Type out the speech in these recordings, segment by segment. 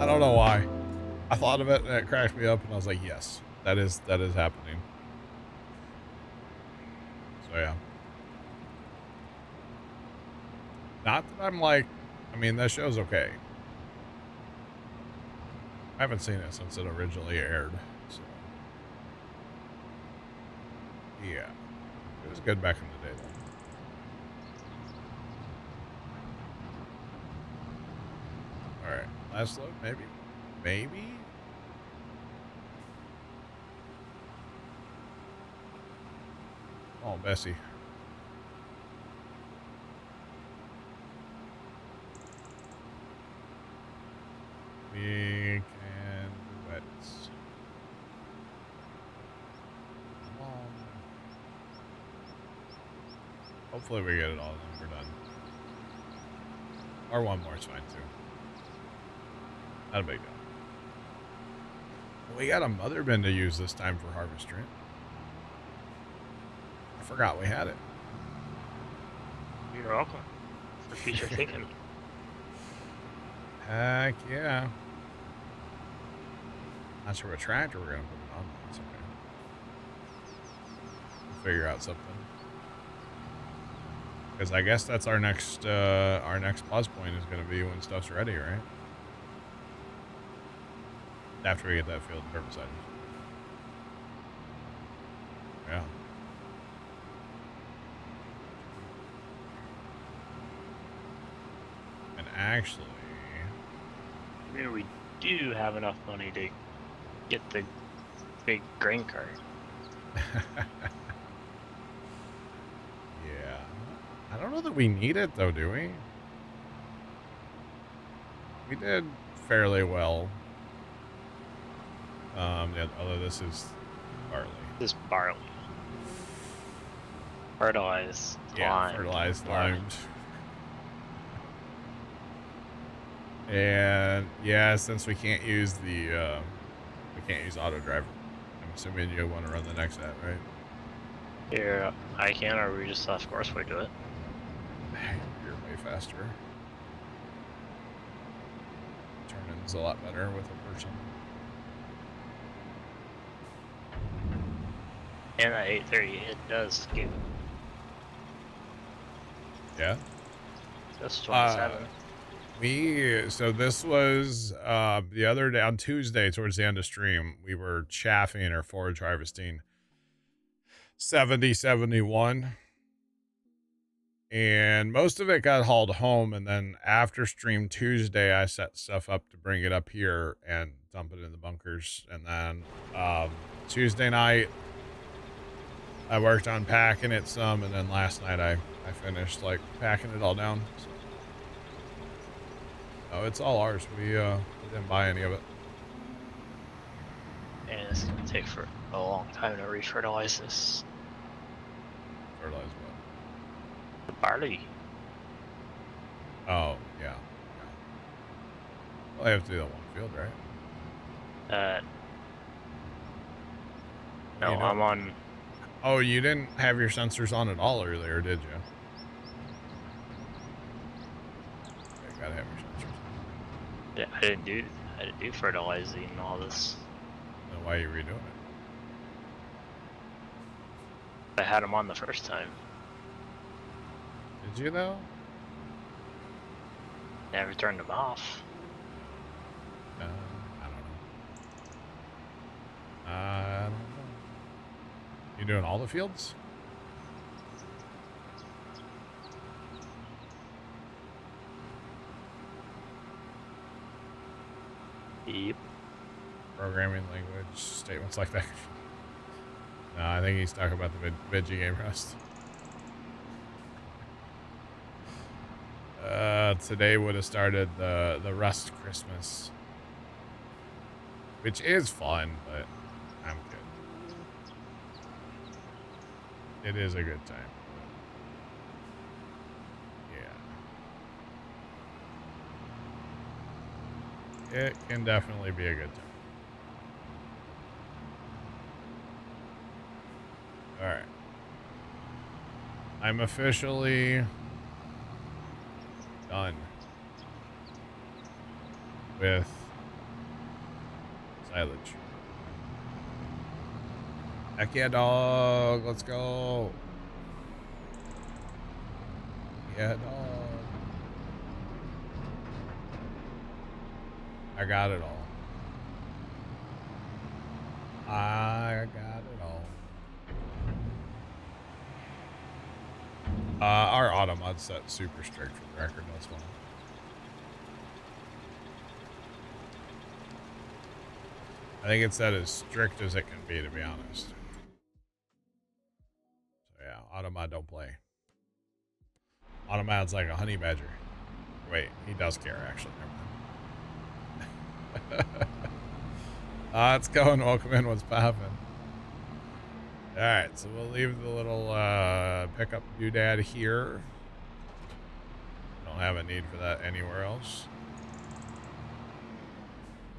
don't know why. I thought of it and it cracked me up and I was like, yes, that is happening. So yeah. Not that I'm like, I mean, that show's okay. I haven't seen it since it originally aired. So yeah. It was good back in the day though. Alright. Last load, maybe? Maybe? Oh, Bessie. We can do it. Come on. Hopefully we get it all and we're done. Or one more is fine too. Not a big deal. We got a mother bin to use this time for harvesting. I forgot we had it. You're welcome. For future thinking. Heck yeah. Not sure what tractor we're gonna put it on. That's okay. We'll figure out something. Because I guess that's our next plus point is gonna be when stuff's ready, right? After we get that field herbicide. Yeah. And actually, I mean, we do have enough money to get the big grain cart. yeah. I don't know that we need it though, do we? We did fairly well. Yeah, although this is barley. This barley. Fertilized lime. Fertilized limed. And yeah, since we can't use the we can't use auto driver, I'm assuming you want to run the next set, right? Here, I can, or we just have Courseway do it. You're way faster. Turning's a lot better with a person. And at 8:30, it does give. Yeah. That's 27. So this was the other day on Tuesday towards the end of stream, we were chaffing or forage harvesting 70-71. And most of it got hauled home, and then after stream Tuesday, I set stuff up to bring it up here and dump it in the bunkers. And then Tuesday night, I worked on packing it some, and then last night I finished like packing it all down. So. Oh, it's all ours. We didn't buy any of it. And it's gonna take for a long time to refertilize this. Fertilize what? The barley. Oh, yeah. Well, I have to do that one field, right? No, I'm on. Oh, you didn't have your sensors on at all earlier, did you? Okay, gotta have your sensors on. Yeah, I didn't do fertilizing and all this. Then why are you redoing it? I had them on the first time. Did you though? Never turned them off. I don't know. You doing all the fields? Yep. Programming language, statements like that. No, I think he's talking about the veggie game Rust. Today would have started the Rust Christmas, which is fun, but I'm good. It is a good time. Yeah. It can definitely be a good time. All right. I'm officially done with silage. Heck yeah, dog. Let's go. Yeah, dog. I got it all. I got it all. Our auto mod set super strict for the record. That's one. I think it's set as strict as it can be, to be honest. So yeah, auto mod don't play. Auto mod's like a honey badger. Wait, he does care actually. Never mind. It's going. Welcome in. What's poppin'? All right, so we'll leave the little pickup doodad here. Don't have a need for that anywhere else.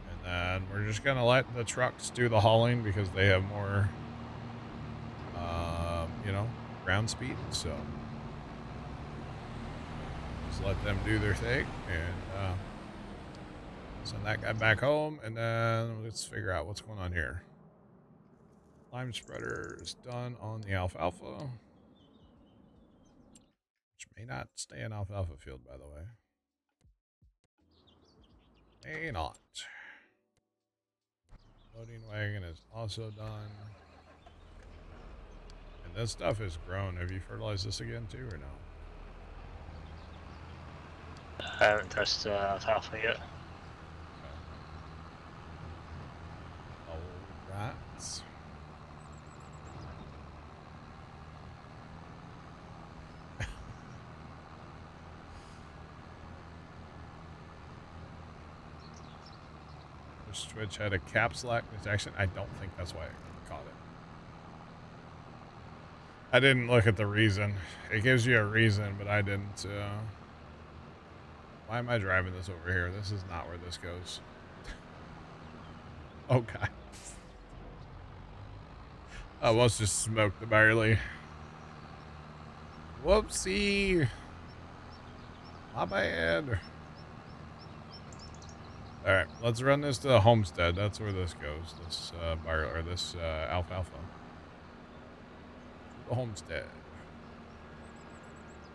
And then we're just gonna let the trucks do the hauling because they have more, you know, ground speed. So just let them do their thing and send that guy back home. And then let's figure out what's going on here. Lime spreader is done on the alfalfa, which may not stay in alfalfa field, by the way. May not. Loading wagon is also done. And this stuff is grown. Have you fertilized this again too, or no? I haven't touched alfalfa yet. All right. Switch had a caps lock detection. I don't think that's why I caught it. I didn't look at the reason. It gives you a reason, but I didn't. Why am I driving this over here? This is not where this goes. Oh, God. I must just smoked the barley. Whoopsie. My bad. All right, let's run this to the homestead. That's where this goes. This this alfalfa. The homestead.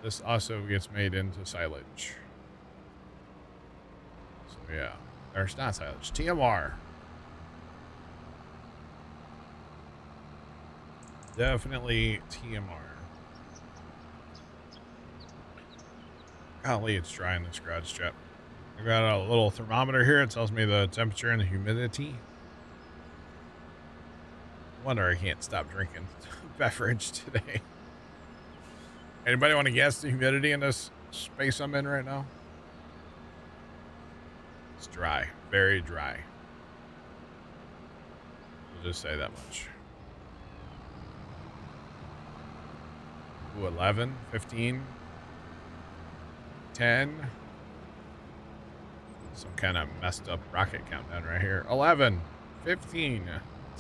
This also gets made into silage. So yeah, or it's not silage. TMR. Definitely TMR. Golly, it's dry in this garage trap. I got a little thermometer here. It tells me the temperature and the humidity. Wonder I can't stop drinking beverage today. Anybody want to guess the humidity in this space I'm in right now? It's dry. Very dry. We'll just say that much. Ooh, 11, 15, 10. Some kind of messed up rocket countdown right here. 11, 15,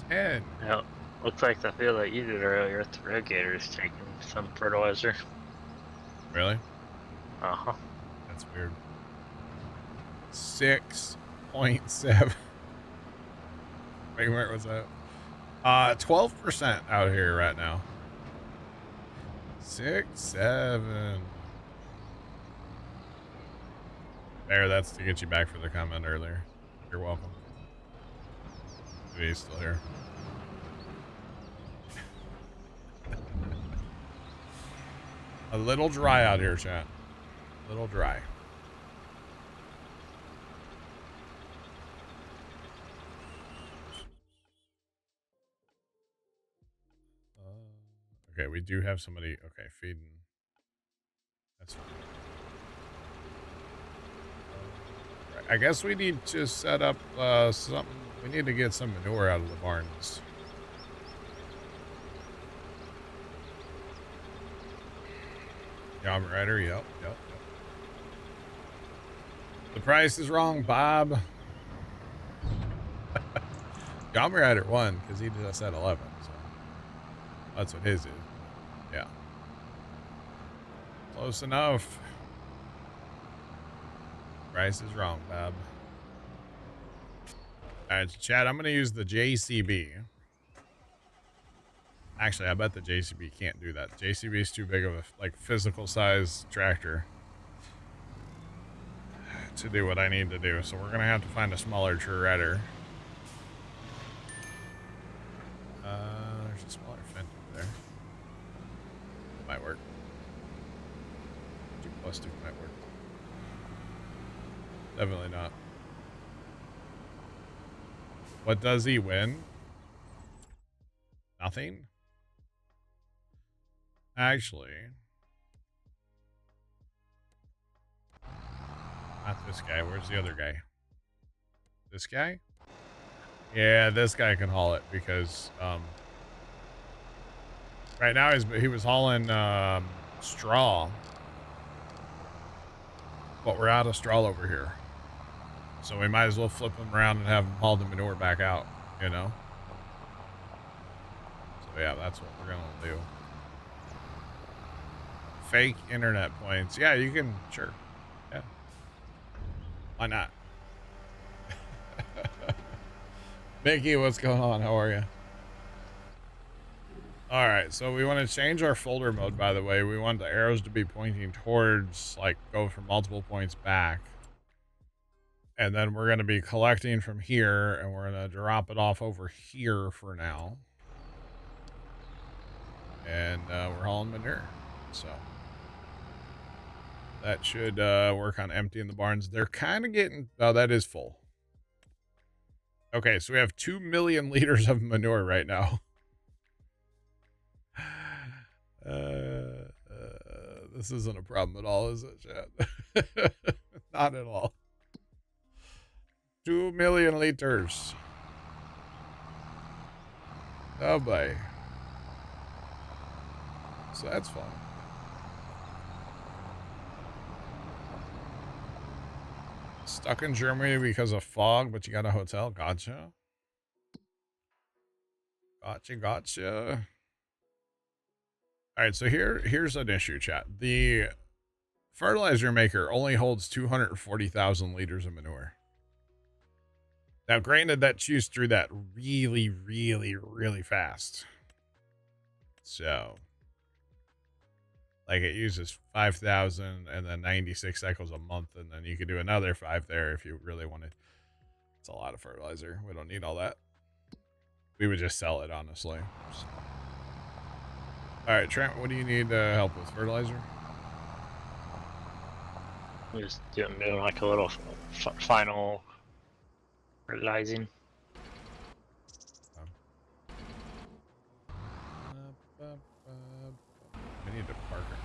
10. Yeah, looks like the field that you did earlier at the irrigator is taking some fertilizer. Really? Uh-huh. That's weird. 6.7. Wait, where was that? 12% out here right now. 6, 7. There, that's to get you back for the comment earlier. You're welcome. He's still here. A little dry out here, chat. A little dry. Okay, we do have somebody. Okay, feeding. That's fine. Right, I guess we need to set up something. We need to get some manure out of the barns. Yum Rider, yep. The price is wrong, Bob. Yum Rider won because he just said 11, so that's what his is. Yeah. Close enough. Price is wrong, Bob. All right, so Chad, I'm going to use the JCB. Actually, I bet the JCB can't do that. JCB is too big of a like physical size tractor to do what I need to do. So we're going to have to find a smaller shredder. There's a smaller fence up there. Might work. 2+2 might work. Definitely not. What does he win? Nothing? Actually. Not this guy. Where's the other guy? This guy? Yeah, this guy can haul it because right now he was hauling straw. But we're out of straw over here. So we might as well flip him around and have him haul the manure back out, you know? So yeah, that's what we're gonna do. Fake internet points. Yeah, you can, sure. Yeah. Why not? Mickey, what's going on? How are you? All right, so we want to change our folder mode, by the way. We want the arrows to be pointing towards, like, go from multiple points back. And then we're going to be collecting from here, and we're going to drop it off over here for now. And we're hauling manure, so that should work on emptying the barns. They're kind of getting, oh, that is full. Okay, so we have 2 million liters of manure right now. This isn't a problem at all, is it, Chad? Not at all. 2 million liters. Oh boy. So that's fun. Stuck in Germany because of fog, but you got a hotel. Gotcha. Gotcha. All right, so here's an issue, chat. The fertilizer maker only holds 240,000 liters of manure. Now, granted, that chews through that really, really, really fast. So, like, it uses 5,000 and then 96 cycles a month, and then you could do another 5 there if you really wanted. It's a lot of fertilizer. We don't need all that. We would just sell it, honestly. So. All right, Trent, what do you need help with? Fertilizer? Just doing like a little final fertilizing. We need to park it.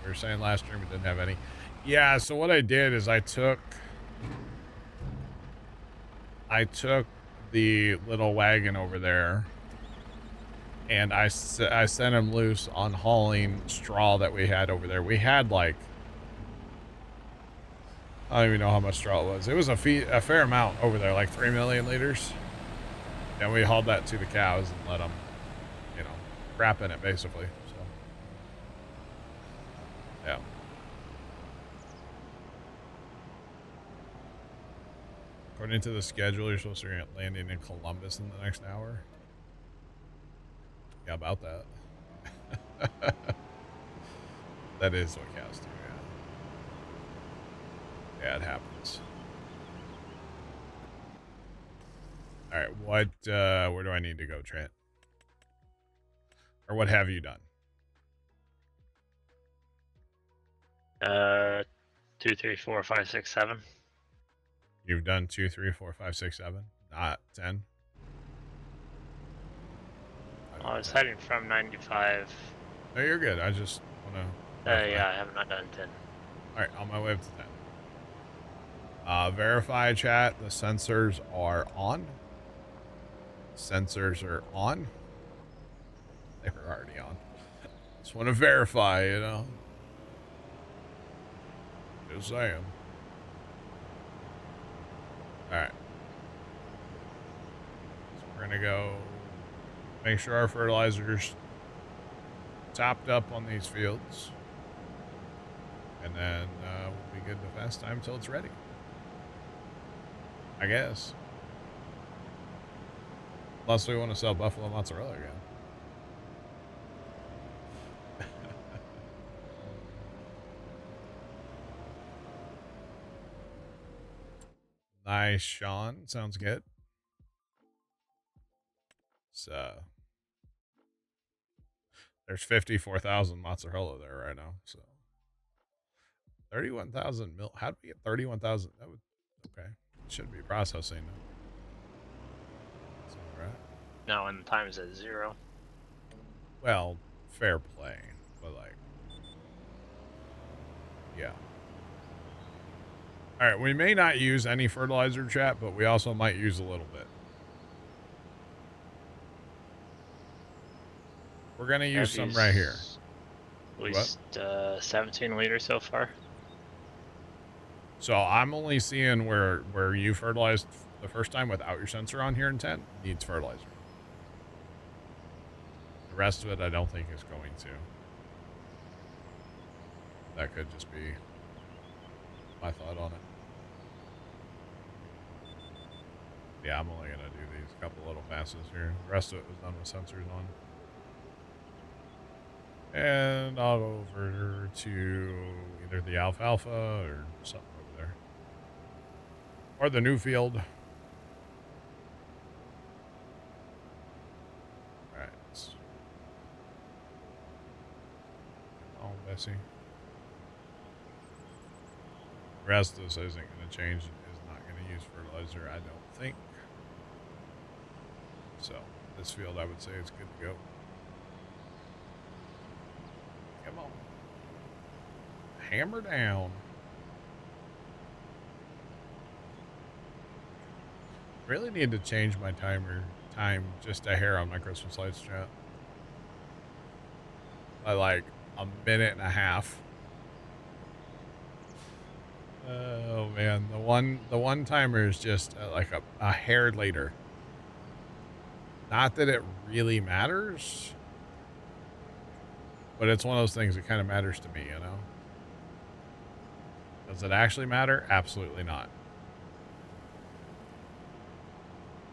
We were saying last stream we didn't have any. Yeah, so what I did is I took the little wagon over there and I sent him loose on hauling straw that we had over there. We had like, I don't even know how much straw it was. It was a fair amount over there, like 3 million liters. And we hauled that to the cows and let them, you know, crap in it basically. So, yeah. According to the schedule, you're supposed to be landing in Columbus in the next hour. Yeah, about that. That is what cows do, yeah. Yeah, it happens. All right, what, where do I need to go, Trent? Or what have you done? 2, 3, 4, 5, 6, 7. You've done 2, 3, 4, 5, 6, 7, not 10. I was heading from 95. No, you're good. I just want to. Yeah, I have not done 10. All right, on my way up to 10. Verify chat. The sensors are on. Sensors are on. They were already on. Just want to verify, you know. Just saying. All right. So we're gonna go make sure our fertilizer's topped up on these fields, and then we'll be good to fast time until it's ready, I guess. Unless we want to sell buffalo mozzarella again. Nice, Sean. Sounds good. So there's 54,000 mozzarella there right now. So 31,000 mil. How do we get 31,000? That would okay. Should be processing. That's all right. Now when the time is at 0. Well, fair play, but like, yeah. All right, we may not use any fertilizer, chat, but we also might use a little bit. We're gonna use some right here. At least 17 liters so far. So I'm only seeing where you fertilized the first time without your sensor on here intent needs fertilizer. The rest of it I don't think is going to. That could just be my thought on it. Yeah, I'm only gonna do these couple little passes here. The rest of it was done with sensors on. And I'll go over to either the alfalfa or something over there. Or the new field. Alright. Oh, Bessie. The rest of this isn't going to change. It is not going to use fertilizer, I don't think. So, this field, I would say it's good to go. Come on. Hammer down. Really need to change my time just a hair on my Christmas lights, chat. By like a minute and a half. Oh man, the one timer is just like a hair later. Not that it really matters, but it's one of those things that kind of matters to me, you know? Does it actually matter? Absolutely not.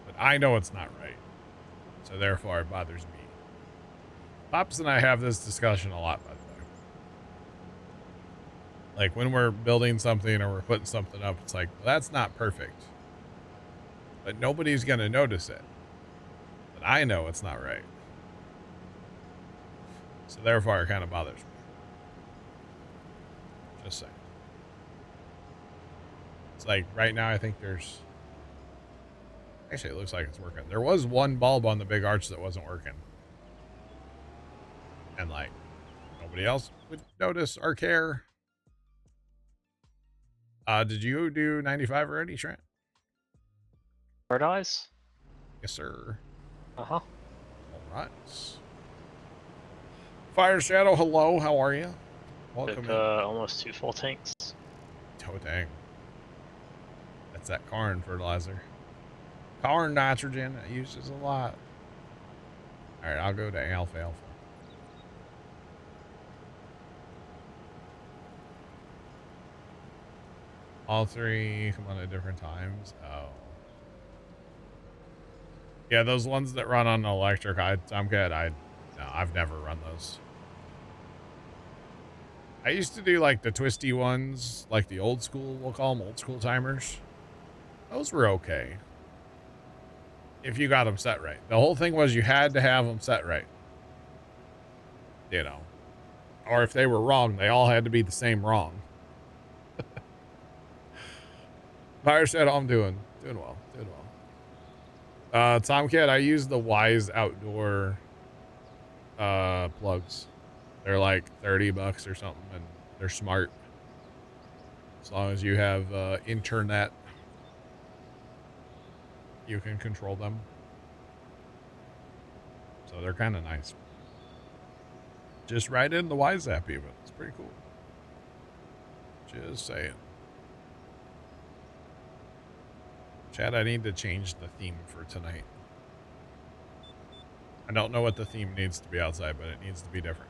But I know it's not right. So therefore it bothers me. Pops and I have this discussion a lot, by the way. Like when we're building something or we're putting something up, it's like, well, that's not perfect. But nobody's going to notice it. But I know it's not right. So therefore it kind of bothers me. Just saying. It's like right now I think there's... Actually, it looks like it's working. There was one bulb on the big arch that wasn't working. And like, nobody else would notice or care. Did you do 95 already, Trent? Fertilize? Yes, sir. Uh-huh. All right. Fire Shadow, hello. How are you? Welcome Took almost 2 full tanks. Oh, dang. That's that corn fertilizer. Corn nitrogen. It uses a lot. All right, I'll go to alfalfa. All three come on at different times. Oh. Yeah, those ones that run on electric, I'm good. No, I've never run those. I used to do like the twisty ones, like the old school, we'll call them old school timers. Those were okay. If you got them set right. The whole thing was you had to have them set right. You know. Or if they were wrong, they all had to be the same wrong. Fire said, I'm doing well. Tomcat, I use the Wise Outdoor plugs. They're like $30 or something, and they're smart. As long as you have internet, you can control them. So they're kind of nice. Just right in the Wise app even. It's pretty cool. Just saying. Chad, I need to change the theme for tonight. I don't know what the theme needs to be outside, but it needs to be different.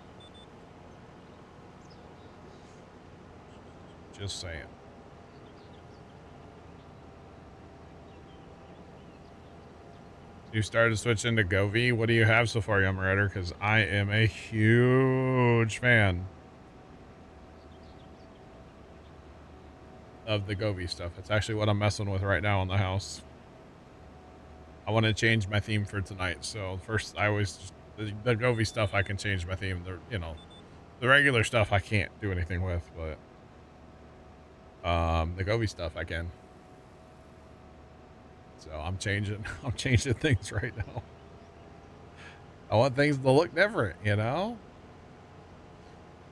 Just saying. You started switching to Govee. What do you have so far, Yum Rider? Because I am a huge fan of the Govee stuff. It's actually what I'm messing with right now in the house. I want to change my theme for tonight. So first, I always just, the Govee stuff I can change my theme. The regular stuff I can't do anything with, but the Govee stuff I can. So I'm changing things right now. I want things to look different, you know?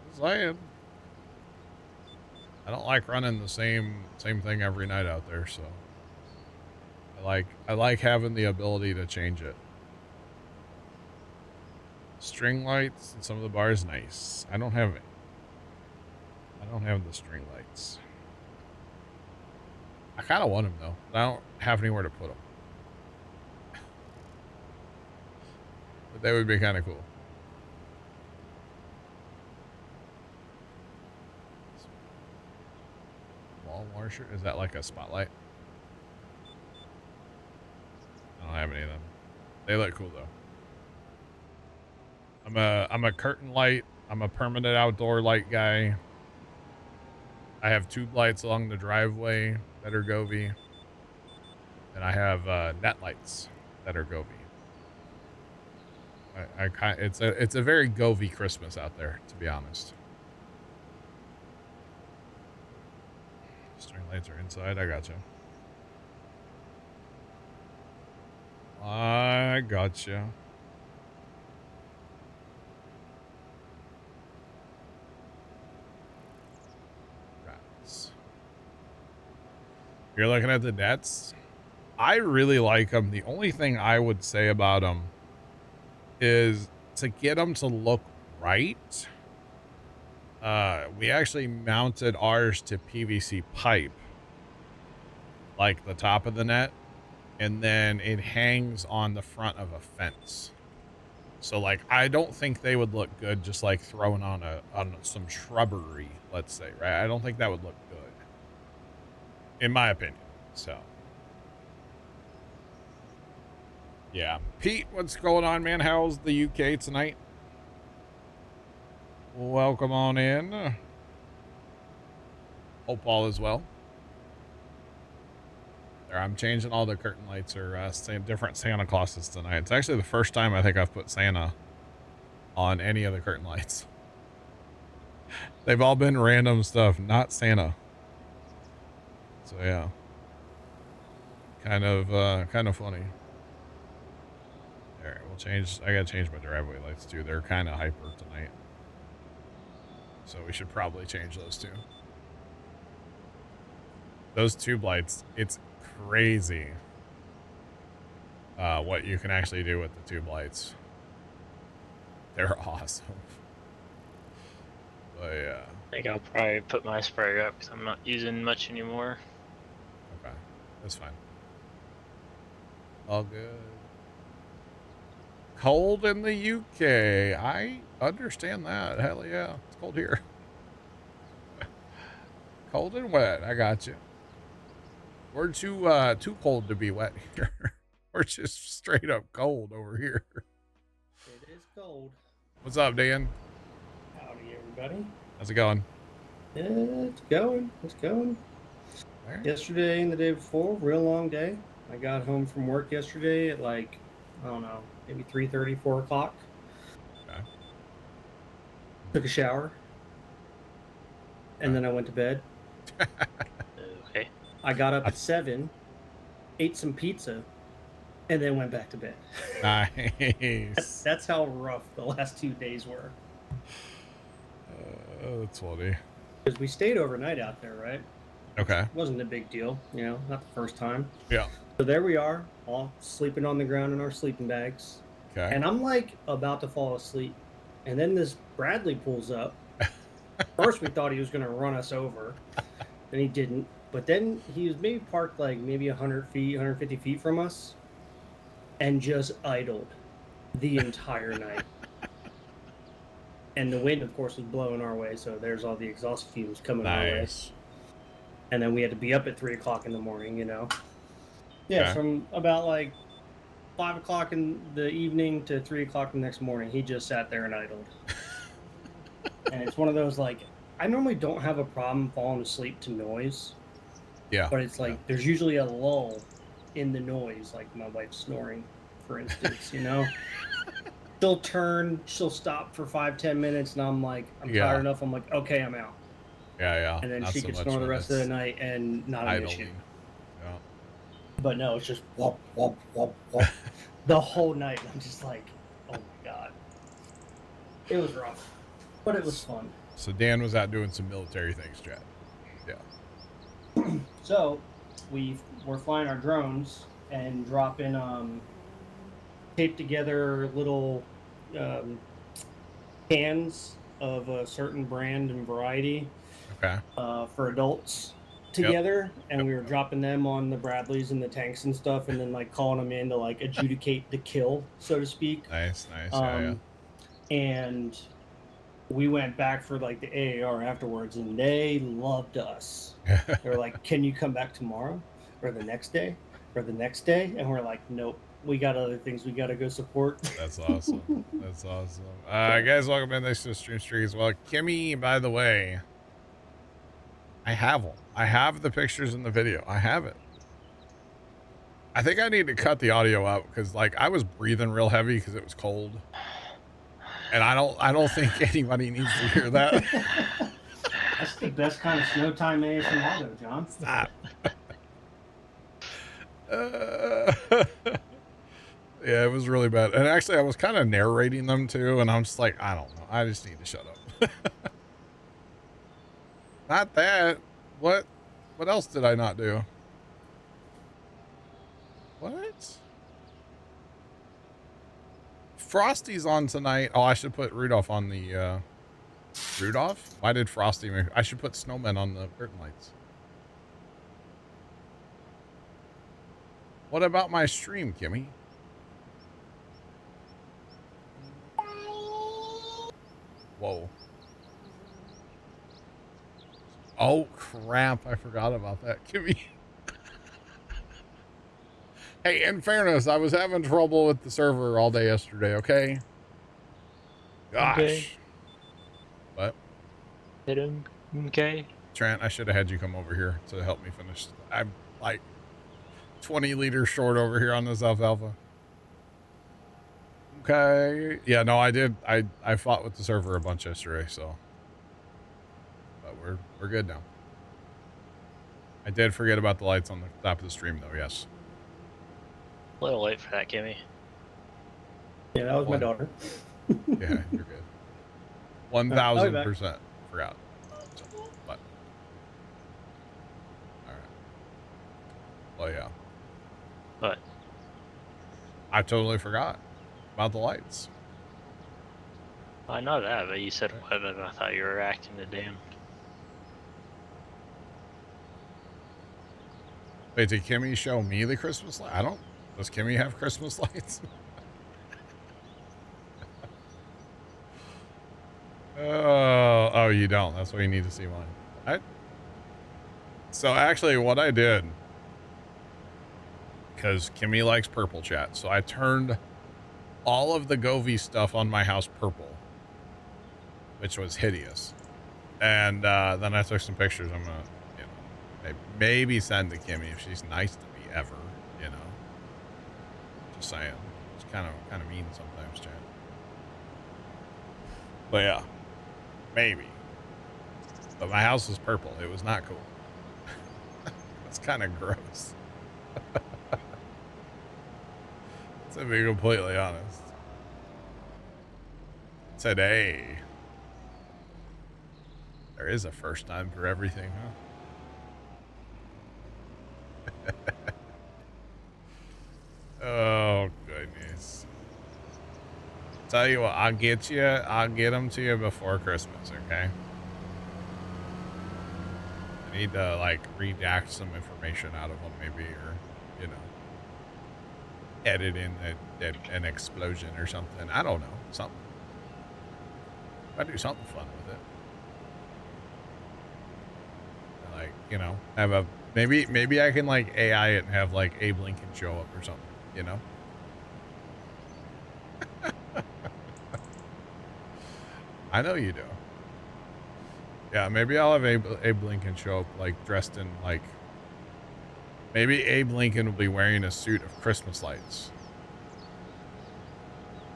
Just saying. I don't like running the same thing every night out there, so I like having the ability to change it. String lights and some of the bars, nice. I don't have the string lights. I kind of want them though, but I don't have anywhere to put them. But that would be kind of cool. Wall washer, is that like a spotlight? I don't have any of them. They look cool though. I'm a curtain light. I'm a permanent outdoor light guy. I have tube lights along the driveway that are Govee. And I have net lights that are Govee. It's a very Govee Christmas out there, to be honest. String lights are inside. I gotcha. I gotcha. You're looking at the nets. I really like them. The only thing I would say about them is to get them to look right. We actually mounted ours to PVC pipe, like the top of the net, and then it hangs on the front of a fence. So like, I don't think they would look good just like thrown on some shrubbery, let's say, right? I don't think that would look good, in my opinion. So yeah. Pete, what's going on, man? How's the UK tonight? Welcome on in. Hope all is well. There, I'm changing all the curtain lights or different Santa Clauses tonight. It's actually the first time I think I've put Santa on any of the curtain lights. They've all been random stuff, not Santa. So yeah. Kind of funny. Alright, we'll change. I gotta change my driveway lights too. They're kind of hyper tonight. So we should probably change those too. Those tube lights, it's crazy what you can actually do with the tube lights. They're awesome. But yeah. I think I'll probably put my sprayer up because I'm not using much anymore. Okay, that's fine. All good. Cold in the UK. I understand that. Hell yeah. It's cold here. Cold and wet. I got you. We're too cold to be wet here. We're just straight up cold over here. It is cold. What's up, Dan? Howdy, everybody. How's it going? It's going. It's going. Right. Yesterday and the day before, real long day. I got home from work yesterday at like, I don't know, maybe 3:30, 4 o'clock. Okay. Took a shower. And then I went to bed. Okay. I got up at 7, ate some pizza, and then went back to bed. Nice. That's how rough the last 2 days were. That's funny. Because we stayed overnight out there, right? Okay. Wasn't a big deal, you know, not the first time. Yeah. So there we are, all sleeping on the ground in our sleeping bags. Okay. And I'm like about to fall asleep. And then this Bradley pulls up. First we thought he was going to run us over. And he didn't. But then he was maybe parked like maybe 100 feet, 150 feet from us. And just idled the entire night. And the wind, of course, was blowing our way. So there's all the exhaust fumes coming our way. And then we had to be up at 3 o'clock in the morning, you know. Yeah, Okay. from about like 5 o'clock in the evening to 3 o'clock the next morning. He just sat there and idled. And it's one of those, like, I normally don't have a problem falling asleep to noise. Yeah. But it's like there's usually a lull in the noise, like my wife snoring, for instance, you know? She'll turn, she'll stop for 5-10 minutes, and I'm like, I'm tired enough. I'm like, okay, I'm out. Yeah. And then Not she so can much snore the when rest of the it's night and not an issue. idling. Yeah. But no, it's just whoop, whoop, whoop, whoop the whole night. I'm just like, oh my God. It was rough, but it was fun. So Dan was out doing some military things, Chad. Yeah. So we're flying our drones and dropping taped together little cans of a certain brand and variety for adults together, and we were dropping them on the Bradleys and the tanks and stuff, and then like calling them in to like adjudicate the kill, so to speak. Nice. And we went back for like the AAR afterwards, and they loved us. They were like, "Can you come back tomorrow, or the next day, or the next day?" And we're like, "Nope, we got other things we got to go support." That's awesome. That's awesome. Guys, welcome in. Thanks to Stream Streak as well. Kimmy, by the way, I have them. I have the pictures in the video. I have it. I think I need to cut the audio out because, like, I was breathing real heavy because it was cold, and I don't think anybody needs to hear that. That's the best kind of snow time ASMR, though, John. Stop. Yeah, it was really bad. And actually, I was kind of narrating them too, and I'm just like, I don't know. I just need to shut up. Not that. What else did I not do? What? Frosty's on tonight. Oh, I should put Rudolph on the, Rudolph? Why did Frosty make... I should put snowmen on the curtain lights. What about my stream, Kimmy? Whoa. Oh, crap. I forgot about that, Kimmy. Hey, in fairness, I was having trouble with the server all day yesterday, okay? Gosh. Okay. What? Hit him. Okay. Trent, I should have had you come over here to help me finish. I'm like 20 liters short over here on this alfalfa. Okay. Yeah, no, I did. I fought with the server a bunch yesterday, so. But we're good now. I did forget about the lights on the top of the stream, though, yes. A little late for that, Kimmy. Yeah, that was my daughter. Yeah, you're good. 1,000% forgot. So, but. All right. Well, yeah. What? I totally forgot about the lights. I know that, but you said 11. I thought you were acting the damn. Wait, did Kimmy show me the Christmas light? I don't. Does Kimmy have Christmas lights? Oh, you don't. That's why you need to see mine. So actually what I did, because Kimmy likes purple chat, so I turned all of the Govee stuff on my house purple, which was hideous. And then I took some pictures. I'm gonna, maybe send to Kimmy if she's nice to me ever, Just saying. It's kind of mean sometimes, Chad. But yeah, maybe. But my house was purple. It was not cool. It's kind of gross. To be completely honest. Today, there is a first time for everything, huh? Oh, goodness. Tell you what, I'll get them to you before Christmas, okay? I need to, like, redact some information out of them, maybe, or, edit in an explosion or something. I don't know, something. I do something fun with it. Like, have a... Maybe I can, like, AI it and have, like, Abe Lincoln show up or something, I know you do. Yeah, maybe I'll have Abe Lincoln show up, like, dressed in, like... Maybe Abe Lincoln will be wearing a suit of Christmas lights.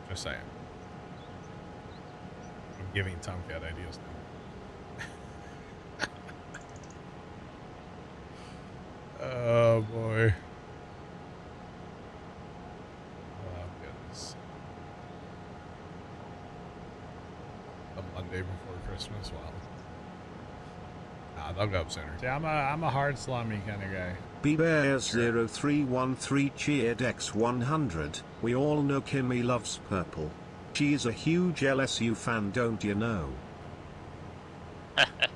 Just saying. I'm giving Tomcat ideas now. Oh, boy. Oh, goodness. The Monday before Christmas, wow. Nah, they'll go up sooner. See, I'm a hard slummy kind of guy. BBears0313 cheered X100. We all know Kimmy loves purple. She's a huge LSU fan, don't you know?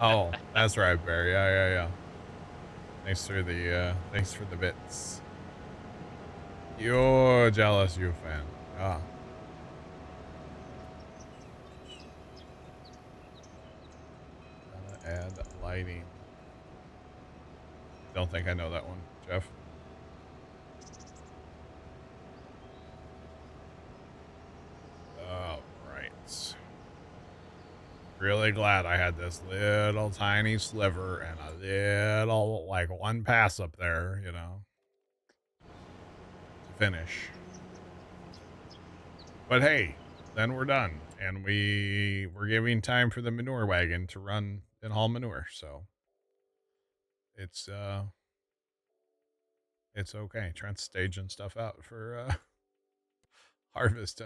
Oh, that's right, Barry. Yeah. Thanks for the bits. You're jealous, you fan. Ah. Gotta add lighting. Don't think I know that one, Jeff. All right. Really glad I had this little tiny sliver and a little, like, one pass up there, you know, to finish. But hey, then we're done, and we're giving time for the manure wagon to run and haul manure, so it's okay. Trent's staging stuff out for harvest.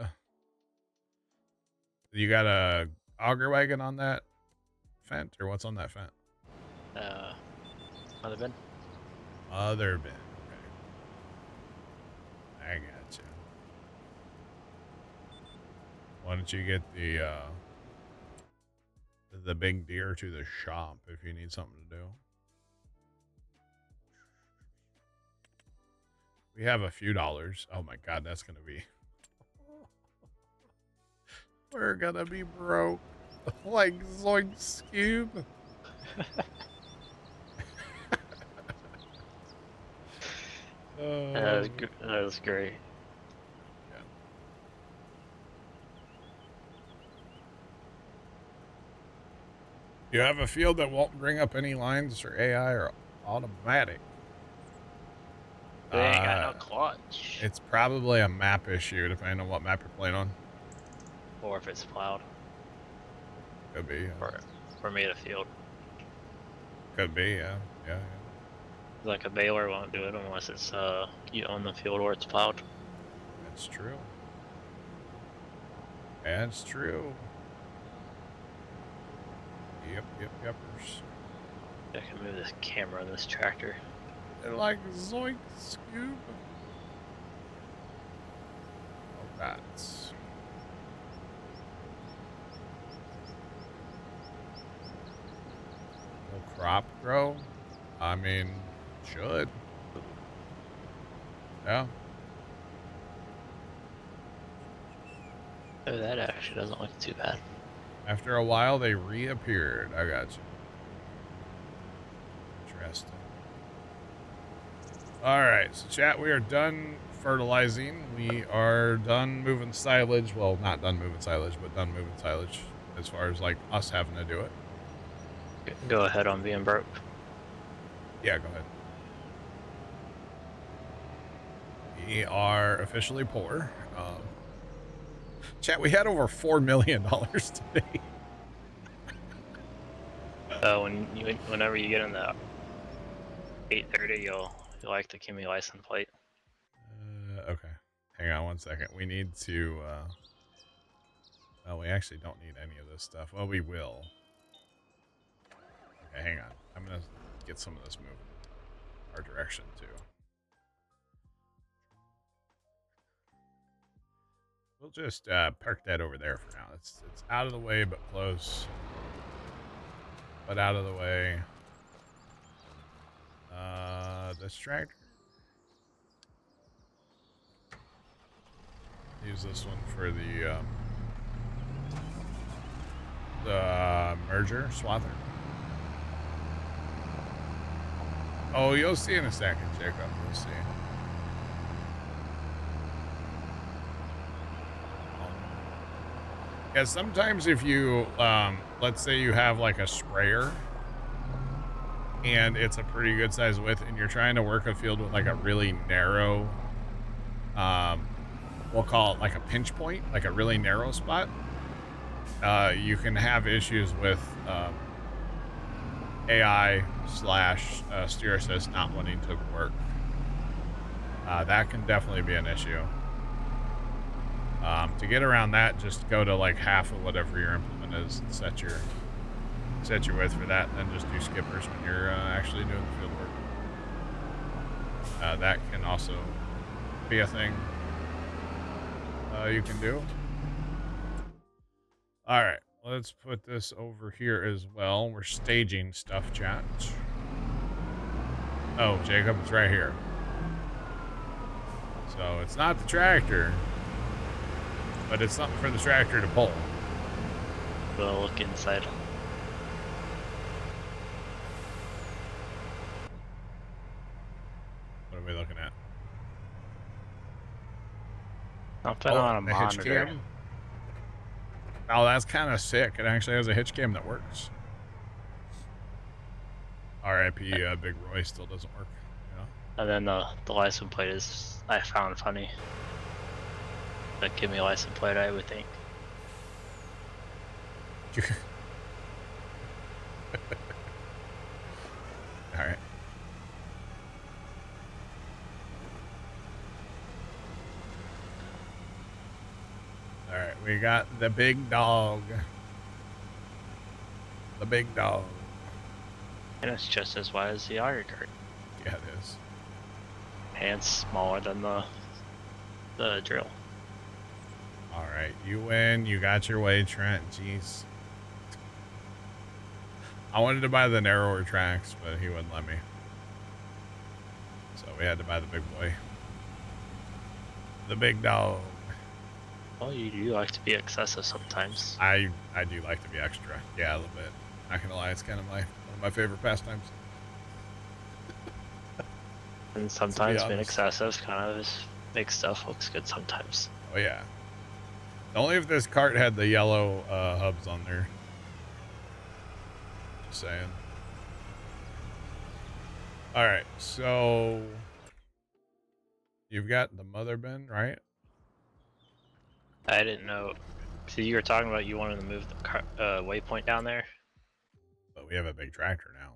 You got a auger wagon on that fent, or what's on that fent? Other bin. Other bin. Okay. I gotcha. Why don't you get the big deer to the shop if you need something to do? We have a few dollars. Oh my god, that's gonna be... We're gonna be broke. Like Zoink Scoob. That was great. Yeah. You have a field that won't bring up any lines for AI or automatic. They ain't got no clutch. It's probably a map issue, depending on what map you're playing on. Or if it's plowed. Could be. Or made a field. Could be, yeah. Like a baler won't do it unless it's you own the field or it's plowed. That's true. That's true. Yepers. I can move this camera on this tractor. They're like Zoink Scoob. Oh, that's... Will crop grow? I mean, should. Yeah. Oh, that actually doesn't look too bad. After a while, they reappeared. I got you. Interesting. All right, so chat, we are done fertilizing. We are done moving silage. Well, not done moving silage, but done moving silage as far as, like, us having to do it. Go ahead on being broke. Yeah, go ahead. We are officially poor. Chat, we had over $4 million today. Whenever you get in the 830, you'll like the Kimmy license plate. Okay. Hang on one second. We need to... Oh, we actually don't need any of this stuff. Well, we will. Okay, hang on. I'm going to get some of this moving our direction, too. We'll just park that over there for now. It's out of the way, but close. But out of the way. This tractor. Use this one for the merger swather. Oh, you'll see in a second, Jacob. You'll see. Yeah, sometimes if you, let's say you have like a sprayer and it's a pretty good size width and you're trying to work a field with like a really narrow, we'll call it like a pinch point, like a really narrow spot, you can have issues with, AI slash steer assist not wanting to work. That can definitely be an issue. To get around that, just go to like half of whatever your implement is and set your width for that, and then just do skippers when you're actually doing the field work. That can also be a thing you can do. All right, let's put this over here as well. We're staging stuff, chat. Oh, Jacob, it's right here. So it's not the tractor, but it's something for the tractor to pull. We'll look inside. What are we looking at? Something on a the hitch monitor. cam. Oh, that's kind of sick. It actually has a hitch cam that works. R.I.P. Big Roy still doesn't work. And then the license plate is, I found funny. That give me a license plate, I would think. All right. All right, we got the big dog. The big dog. And it's just as wide as the auger cart. Yeah, it is. And it's smaller than the drill. All right, you win. You got your way, Trent. Jeez. I wanted to buy the narrower tracks, but he wouldn't let me. So we had to buy the big boy. The big dog. Well, you do like to be excessive sometimes. I do like to be extra. Yeah, a little bit. Not gonna lie, it's kind of one of my favorite pastimes. And sometimes being excessive kind of makes stuff looks good sometimes. Oh yeah. Only if this cart had the yellow hubs on there. Just saying. All right, so you've got the mother bin, right? I didn't know. So you were talking about you wanted to move the waypoint down there? But we have a big tractor now.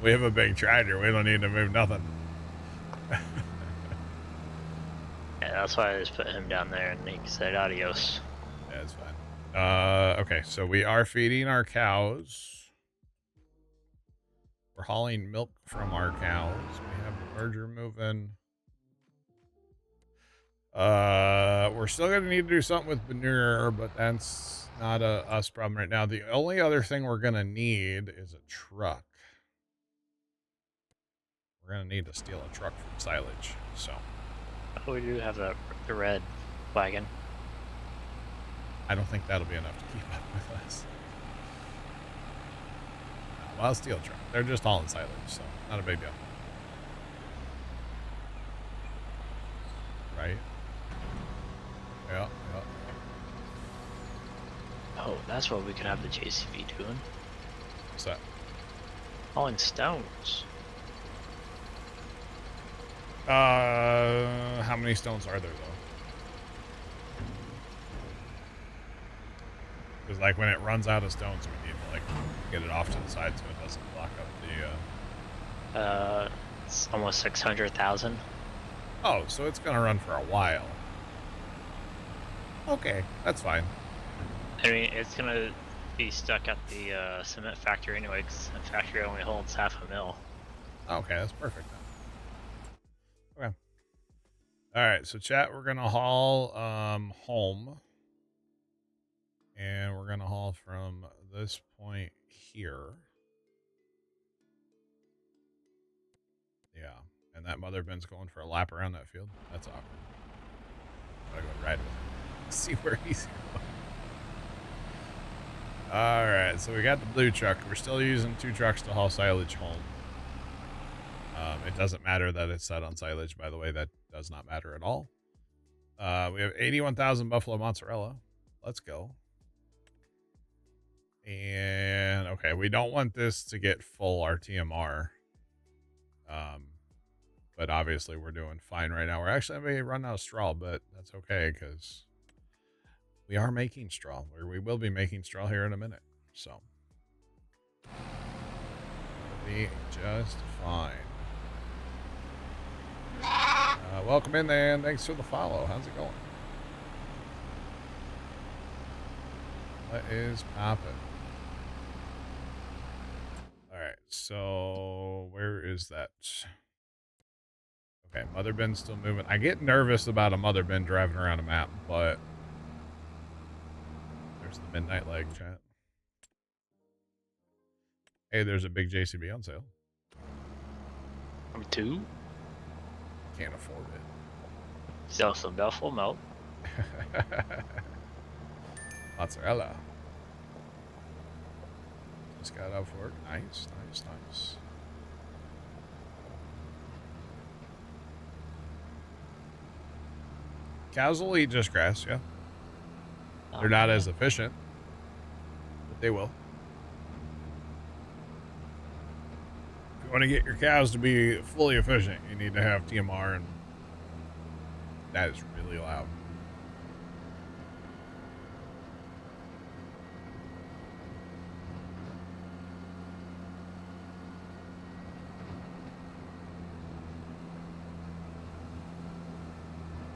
We have a big tractor. We don't need to move nothing. Yeah, that's why I just put him down there and he said adios. Yeah, it's fine. Okay, so we are feeding our cows. We're hauling milk from our cows. We have the merger moving. We're still gonna need to do something with manure, but that's not a us problem right now. The only other thing we're gonna need is a truck. We're gonna need to steal a truck from silage. So Oh, we do have the red wagon. I don't think that'll be enough to keep up with us. Well, I'll steal a truck. They're just all in silage, so not a big deal. Right? Yeah, yeah. Oh, that's what we could have the JCB doing. What's that? Hauling stones. How many stones are there, though? Because, like, when it runs out of stones, we need to, like, get it off to the side so it doesn't block up the, It's almost 600,000. Oh, so it's gonna run for a while. Okay, that's fine. I mean, it's gonna be stuck at the cement factory anyway, because the factory only holds half a mil. Okay, that's perfect then. Okay. Alright, so chat, we're gonna haul home. And we're gonna haul from this point here. Yeah. And that mother bin's going for a lap around that field. That's awkward. I'm gonna go ride with him. See where he's going. Alright, so we got the blue truck. We're still using 2 trucks to haul silage home. It doesn't matter that it's set on silage, by the way. That does not matter at all. We have 81,000 buffalo mozzarella. Let's go. And okay, we don't want this to get full RTMR. But obviously we're doing fine right now. We're actually going to run out of straw, but that's okay because we are making straw, or we will be making straw here in a minute. So we'll be just fine. Welcome in, man. Thanks for the follow. How's it going? What is poppin'? All right, so where is that? Okay, mother bin's still moving. I get nervous about a mother bin driving around a map, but there's the midnight leg chat. Hey, there's a big JCB on sale. Number 2. Can't afford it. Sell some duffel milk. Mozzarella. Just got off work. Nice, nice, nice. Cows will eat just grass, yeah. They're not as efficient, but they will. If you want to get your cows to be fully efficient, you need to have TMR, and that is really loud.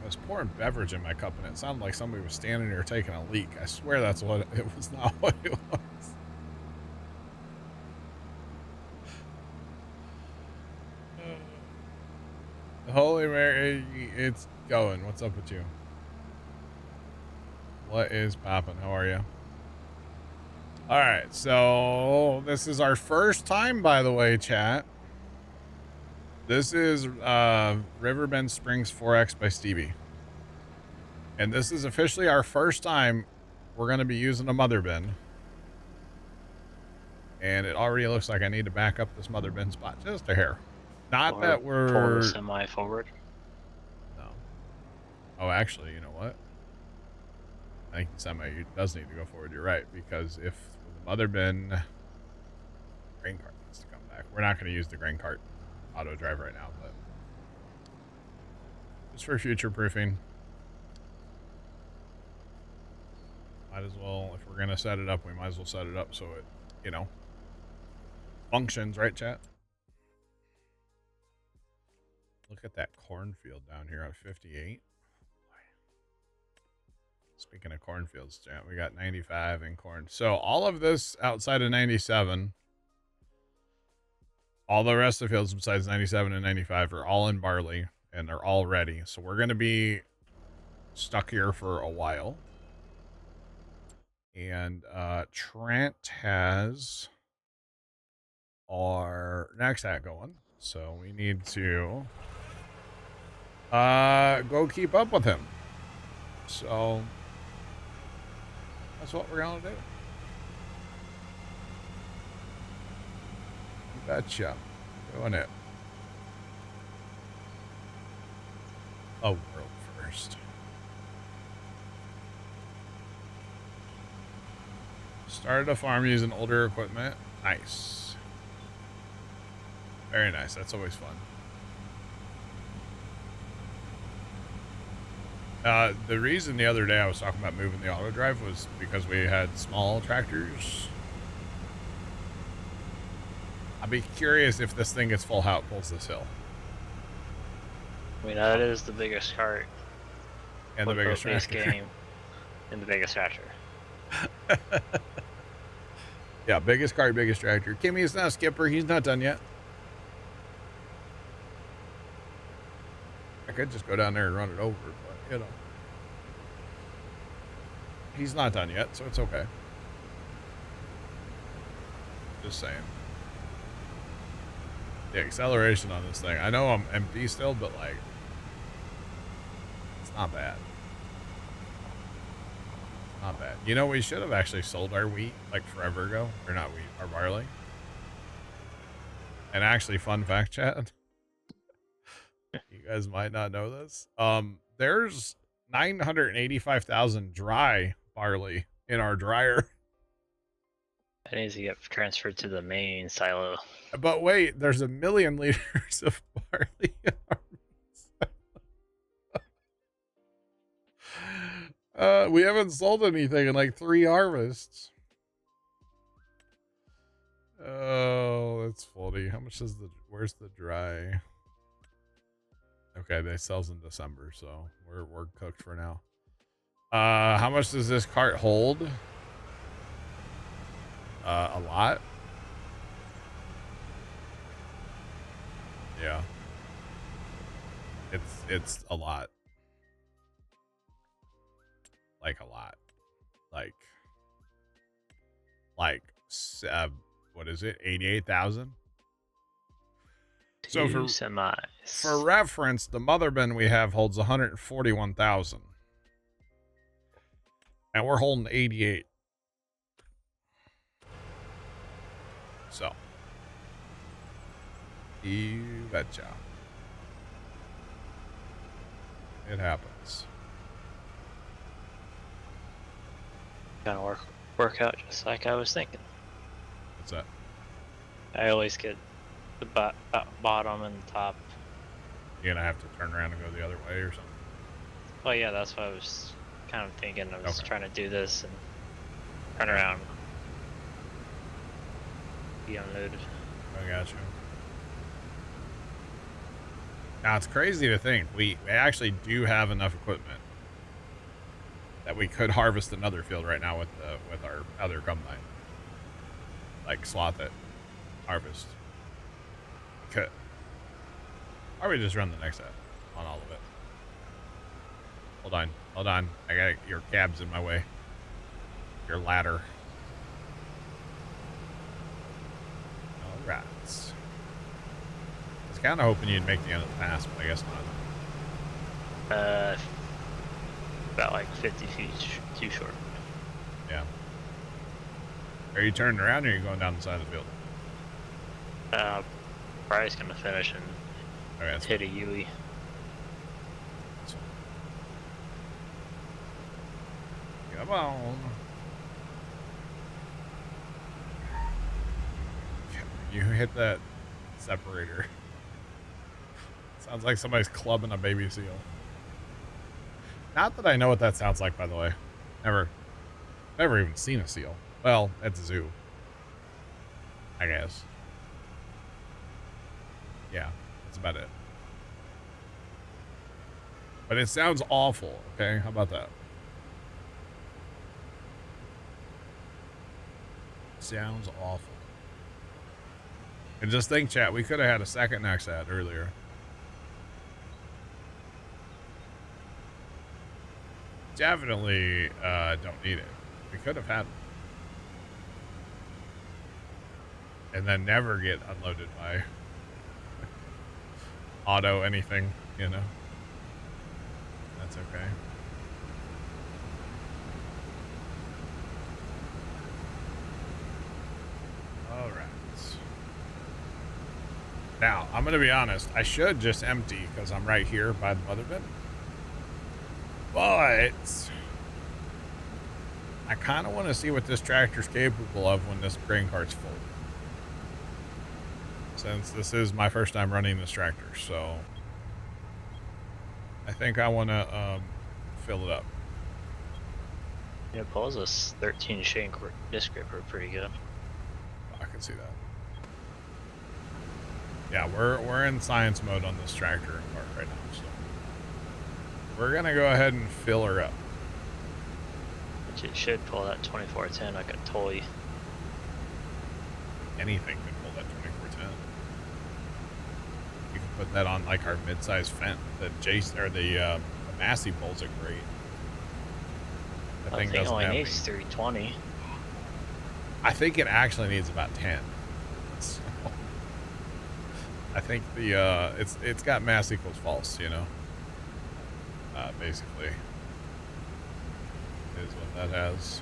I was pouring beverage in my cup and it sounded like somebody was standing there taking a leak. I swear that's what it was, not what it was. Holy Mary, it's going. What's up with you? What is poppin'? How are you? All right, so this is our first time, by the way, chat. This is Riverbend Springs 4X by Stevie. And this is officially our first time we're going to be using a mother bin. And it already looks like I need to back up this mother bin spot just a hair. Not that we're... Pull the semi forward. No. Oh, actually, you know what? I think the semi does need to go forward. You're right. Because if the mother bin... Grain cart needs to come back. We're not going to use the grain cart auto drive right now, but just for future proofing. Might as well, if we're gonna set it up, we might as well set it up so it, you know, functions, right, chat? Look at that cornfield down here on 58. Speaking of cornfields, chat, we got 95 in corn. So all of this outside of 97, all the rest of the fields besides 97 and 95 are all in barley, and they're all ready. So we're going to be stuck here for a while. And Trent has our next hat going. So we need to go keep up with him. So that's what we're going to do. Betcha. Doing it. Oh, world first. Started a farm using older equipment. Nice. Very nice. That's always fun. The reason the other day I was talking about moving the auto drive was because we had small tractors. I'd be curious if this thing gets full how it pulls this hill. I mean, that is the biggest cart. And the biggest base tractor. game. And the biggest tractor. Yeah, biggest cart, biggest tractor. Kimmy's not a skipper. He's not done yet. I could just go down there and run it over, but, you know. He's not done yet, so it's okay. Just saying. The acceleration on this thing. I know I'm empty still, but, like, it's not bad. Not bad. You know, we should have actually sold our wheat, like, forever ago. Or not wheat, our barley. And actually, fun fact, chat. You guys might not know this. There's 985,000 dry barley in our dryer. It needs to get transferred to the main silo. But wait, there's 1 million liters of barley in our we haven't sold anything in like 3 harvests. Oh, that's funny. How much is where's the dry? Okay, they sells in December, so we're cooked for now. How much does this cart hold? A lot. Yeah. It's a lot. Like a lot. Like what is it? 88,000? So Two semis. For reference, the mother bin we have holds 141,000. And we're holding 88. So. You betcha. It happens. Gonna work out just like I was thinking. What's that? I always get the bottom and the top. You're gonna have to turn around and go the other way or something? Well, yeah, that's what I was kind of thinking. I was Okay. trying to do this and turn around. Be unloaded. I got you. Now, it's crazy to think we actually do have enough equipment that we could harvest another field right now with our other combine. Like sloth it, harvest. Could. Or we just run the next set on all of it. Hold on. I got your cab's in my way. Your ladder. All right. I was kind of hoping you'd make the end of the pass, but I guess not. About like 50 feet too short. Yeah. Are you turning around or are you going down the side of the field? Probably just gonna finish and Okay, hit a Yui. Come on. You hit that separator. Sounds like somebody's clubbing a baby seal. Not that I know what that sounds like, by the way. Never even seen a seal. Well, at the zoo, I guess. Yeah, that's about it. But it sounds awful, okay? How about that? Sounds awful. And just think, chat, we could have had a second next ad earlier. Definitely don't need it. We could have had it. And then never get unloaded by auto anything, you know? That's okay. All right. Now, I'm going to be honest. I should just empty because I'm right here by the mother bin. But I kind of want to see what this tractor's capable of when this grain cart's full. Since this is my first time running this tractor, so I think I want to fill it up. Yeah, Paul's a 13 shank disc gripper, pretty good. I can see that. Yeah, we're in science mode on this tractor and cart right now, so we're gonna go ahead and fill her up. Which it should pull that 2410 like a toy. Anything can pull that 2410. You can put that on like our mid-size Fendt. The Jace or the Massey pulls it great. That I thing think it doesn't only have needs 320. I think it actually needs about 10. So, I think the it's got mass equals false, you know. Basically, is what that has.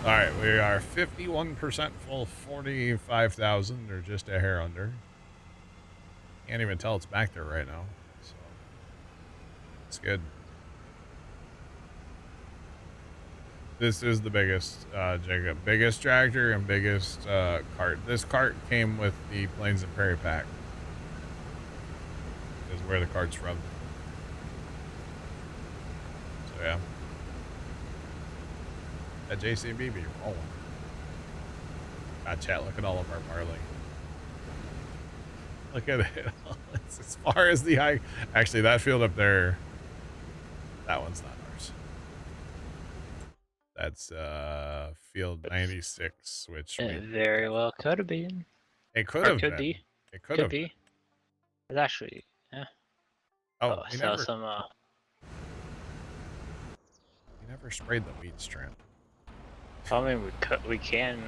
All right, we are 51% full, 45,000, or just a hair under. Can't even tell it's back there right now. So It's good. This is the biggest, Jacob. Biggest tractor and biggest cart. This cart came with the Plains and Prairie pack. Is where the cart's from. So yeah. That JCB be rolling. God, chat, look at all of our barley. Look at it. It's as far as the high. Actually, that field up there, that one's not ours. That's field 96, which It very well could have been. it could Or have could been. be. It could Could have be. been. It's actually, yeah. Oh, I saw some. we never sprayed the weed strand. I mean, we can.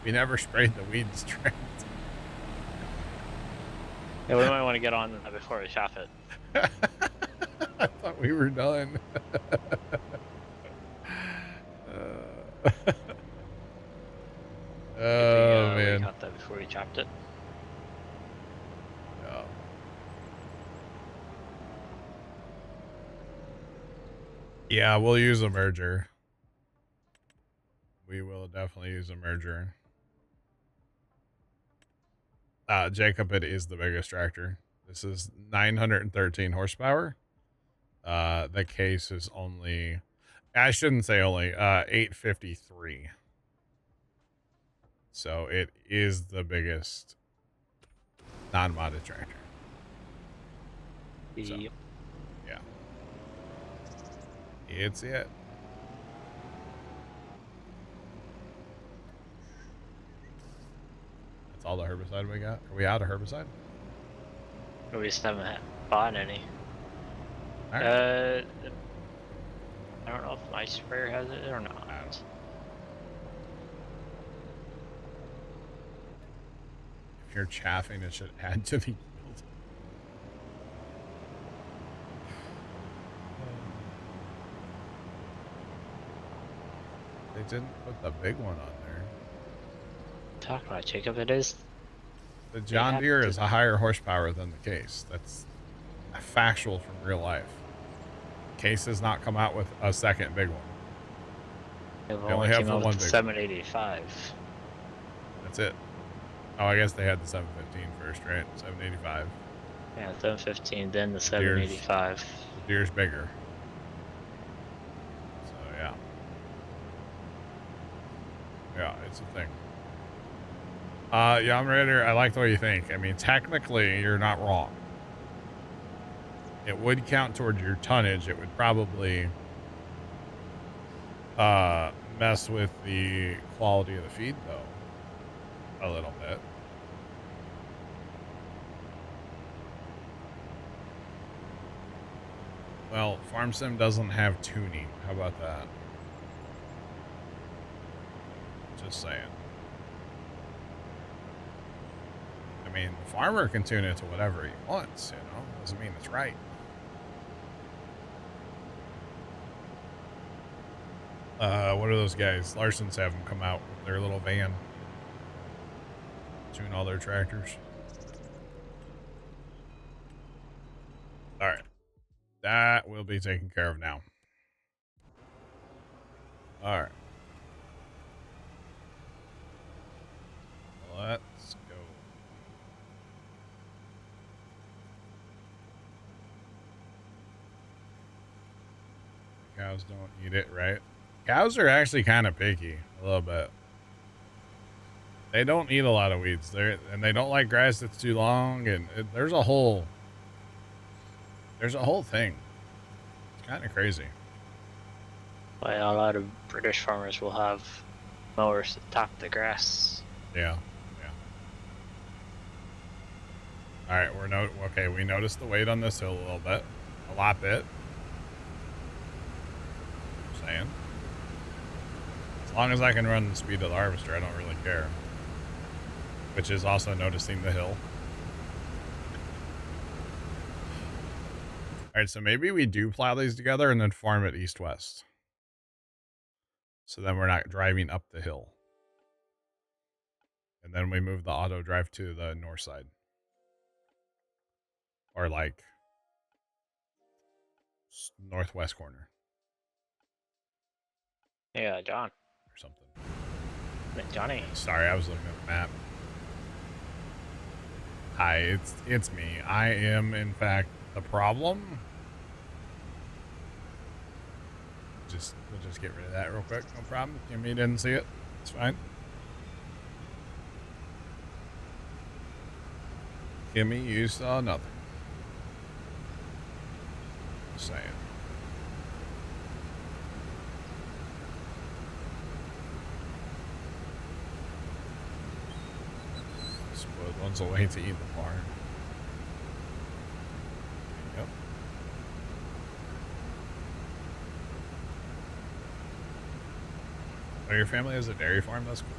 We never sprayed the weed strand. Yeah, we might want to get on that before we shop it. I thought we were done. Oh man. We got that before we chopped it. Yeah. Yeah, we'll use a merger. We will definitely use a merger. Jacob, it is the biggest tractor. This is 913 horsepower. The case is only, I shouldn't say only, 853. So it is the biggest non-modded tractor. So, Yep. yeah. It's it. That's all the herbicide we got. Are we out of herbicide? We just haven't bought any. All right. I don't know if my sprayer has it or not. If you're chaffing, it should add to the yield. They didn't put the big one on there. Talk about Jacob. It is. The John Deere is a higher horsepower than the case. That's a factual from real life. Case has not come out with a second big one. They've They only only have came the out one with big 785. That's it. Oh, I guess they had the 715 first, right? 785. Yeah, 715, then the 785. The Deere's bigger. So yeah. Yeah, it's a thing. Yeah, I'm ready. I like the way you think. I mean, technically, you're not wrong. It would count towards your tonnage. It would probably mess with the quality of the feed, though, a little bit. Well, FarmSim doesn't have tuning. How about that? Just saying. I mean, the farmer can tune it to whatever he wants, you know? Doesn't mean it's right. What are those guys? Larson's have them come out with their little van. Tune all their tractors. Alright. That will be taken care of now. Alright. Let's go. Cows don't eat it, right? Cows are actually kind of picky, a little bit. They don't eat a lot of weeds. And they don't like grass that's too long, and there's a whole thing. It's kind of crazy. Well, a lot of British farmers will have mowers that top the grass. Yeah, yeah. All right, okay. We noticed the weight on this hill a little bit, a lot bit. Just saying. As long as I can run the speed of the harvester, I don't really care. Which is also noticing the hill. All right, so maybe we do plow these together and then farm it east-west. So then we're not driving up the hill. And then we move the auto drive to the north side. or like northwest corner Yeah, John. or something. Johnny. Sorry, I was looking at the map. Hi, it's me. I am in fact the problem. We'll just get rid of that real quick. No problem. Kimmy didn't see it. It's fine. Kimmy, you saw nothing. Just saying. Spoiled one's a way to eat the barn. Yep. Oh, your family has a dairy farm? That's cool.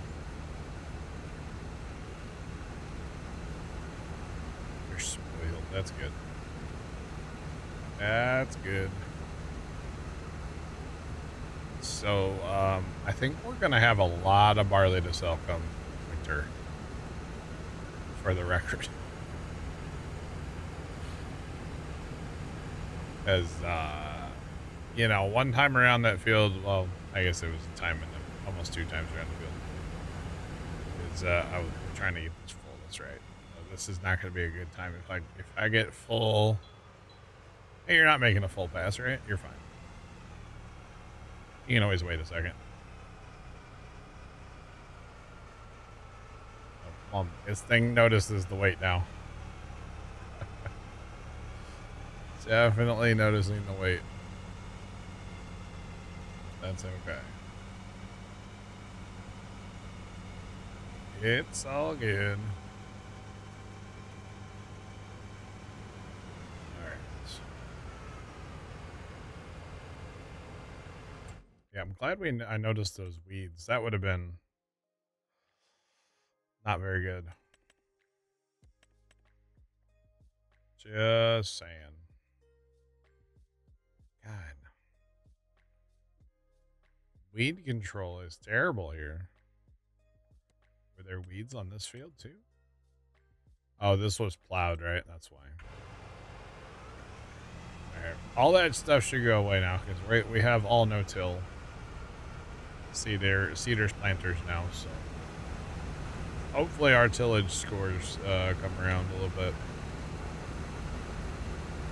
You're spoiled. That's good. That's good. So, I think we're going to have a lot of barley to sell come winter. For the record. As, you know, one time around that field, well, I guess it was a time and almost 2 times around the field. Is I was trying to get this full. That's right. This is not going to be a good time if I get full. Hey, you're not making a full pass, right? You're fine. You can always wait a second. Oh, this thing notices the weight now. Definitely noticing the weight. That's okay. It's all good. Alright. Yeah, I'm glad I noticed those weeds. That would have been not very good. Just saying. God. Weed control is terrible here. Were there weeds on this field too? Oh, this was plowed, right? That's why. Alright. All that stuff should go away now because we have all no-till cedars planters now, so hopefully our tillage scores come around a little bit.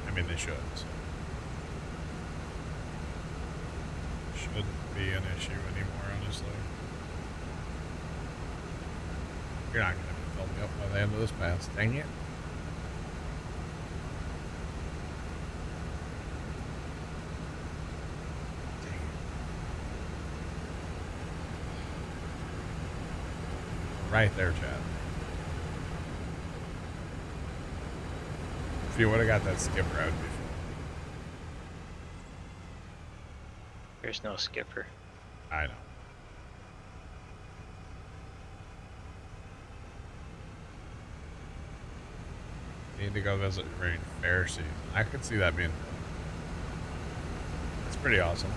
I mean, they should. So. Shouldn't be an issue anymore, honestly. You're not going to fill me up by the end of this pass. Dang it. Dang it. Right there, Chad. If you would have got that skip route before. There's no skipper. I know. Need to go visit Rain Fair season. I could see that being fun. It's pretty awesome.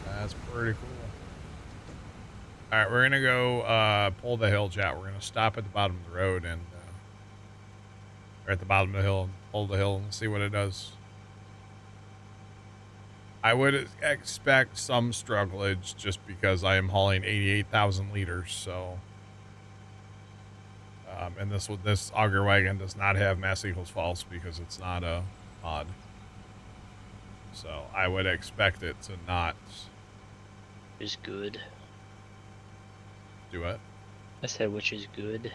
That's pretty cool. Alright, we're gonna go pull the hill, chat. We're gonna stop at the bottom of the road and or at the bottom of the hill and pull the hill and see what it does. I would expect some strugglage just because I am hauling 88,000 liters, so and this auger wagon does not have mass equals false because it's not a mod. So I would expect it to not Is good. do it. I said which is good.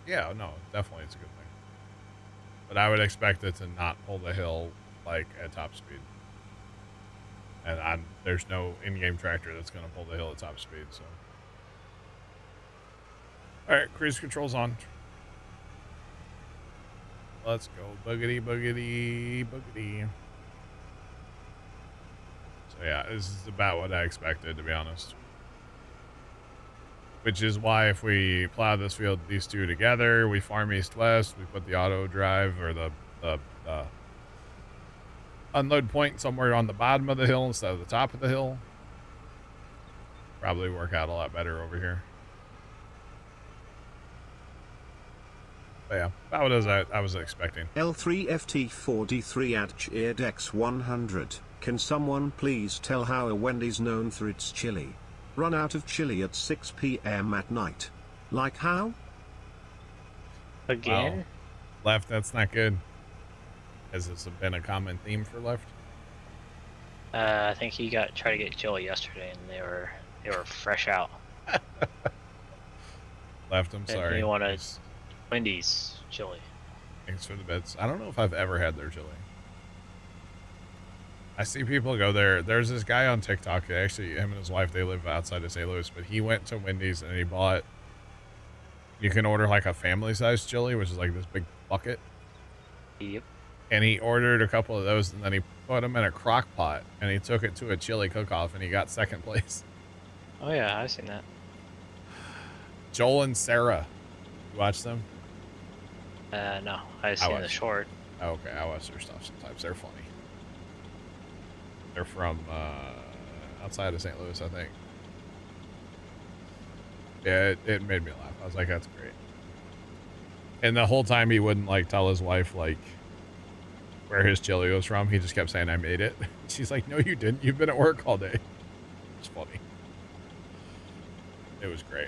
Yeah, no, definitely it's a good thing. But I would expect it to not pull the hill like at top speed. And there's no in-game tractor that's going to pull the hill at top speed, so. Alright, cruise control's on. Let's go. Boogity, boogity, boogity. So yeah, this is about what I expected, to be honest. Which is why if we plow this field, these two together, we farm east-west, we put the auto drive or the unload point somewhere on the bottom of the hill instead of the top of the hill. Probably work out a lot better over here. But yeah, about as I was expecting. L3FT4D3 at Cheerdex 100. Can someone please tell how a Wendy's known for its chili? Run out of chili at 6 p.m. at night. Like how? Again? Wow. Left, that's not good. Has this been a common theme for Left? I think he tried to get chili yesterday, and they were fresh out. Left, I'm And sorry. he wanted Wendy's chili. Thanks for the bits. I don't know if I've ever had their chili. I see people go there. There's this guy on TikTok. Actually, him and his wife, they live outside of St. Louis, but he went to Wendy's and he bought, you can order like a family-sized chili, which is like this big bucket. Yep. And he ordered a couple of those, and then he put them in a crock pot, and he took it to a chili cook-off, and he got second place. Oh yeah, I've seen that. Joel and Sarah. You watch them? No, I've seen the short. Oh, okay, I watch their stuff sometimes. They're funny. They're from outside of St. Louis, I think. Yeah, it made me laugh. I was like, that's great. And the whole time he wouldn't like tell his wife like where his chili was from. He just kept saying, I made it. She's like, no, you didn't. You've been at work all day. It's funny. It was great.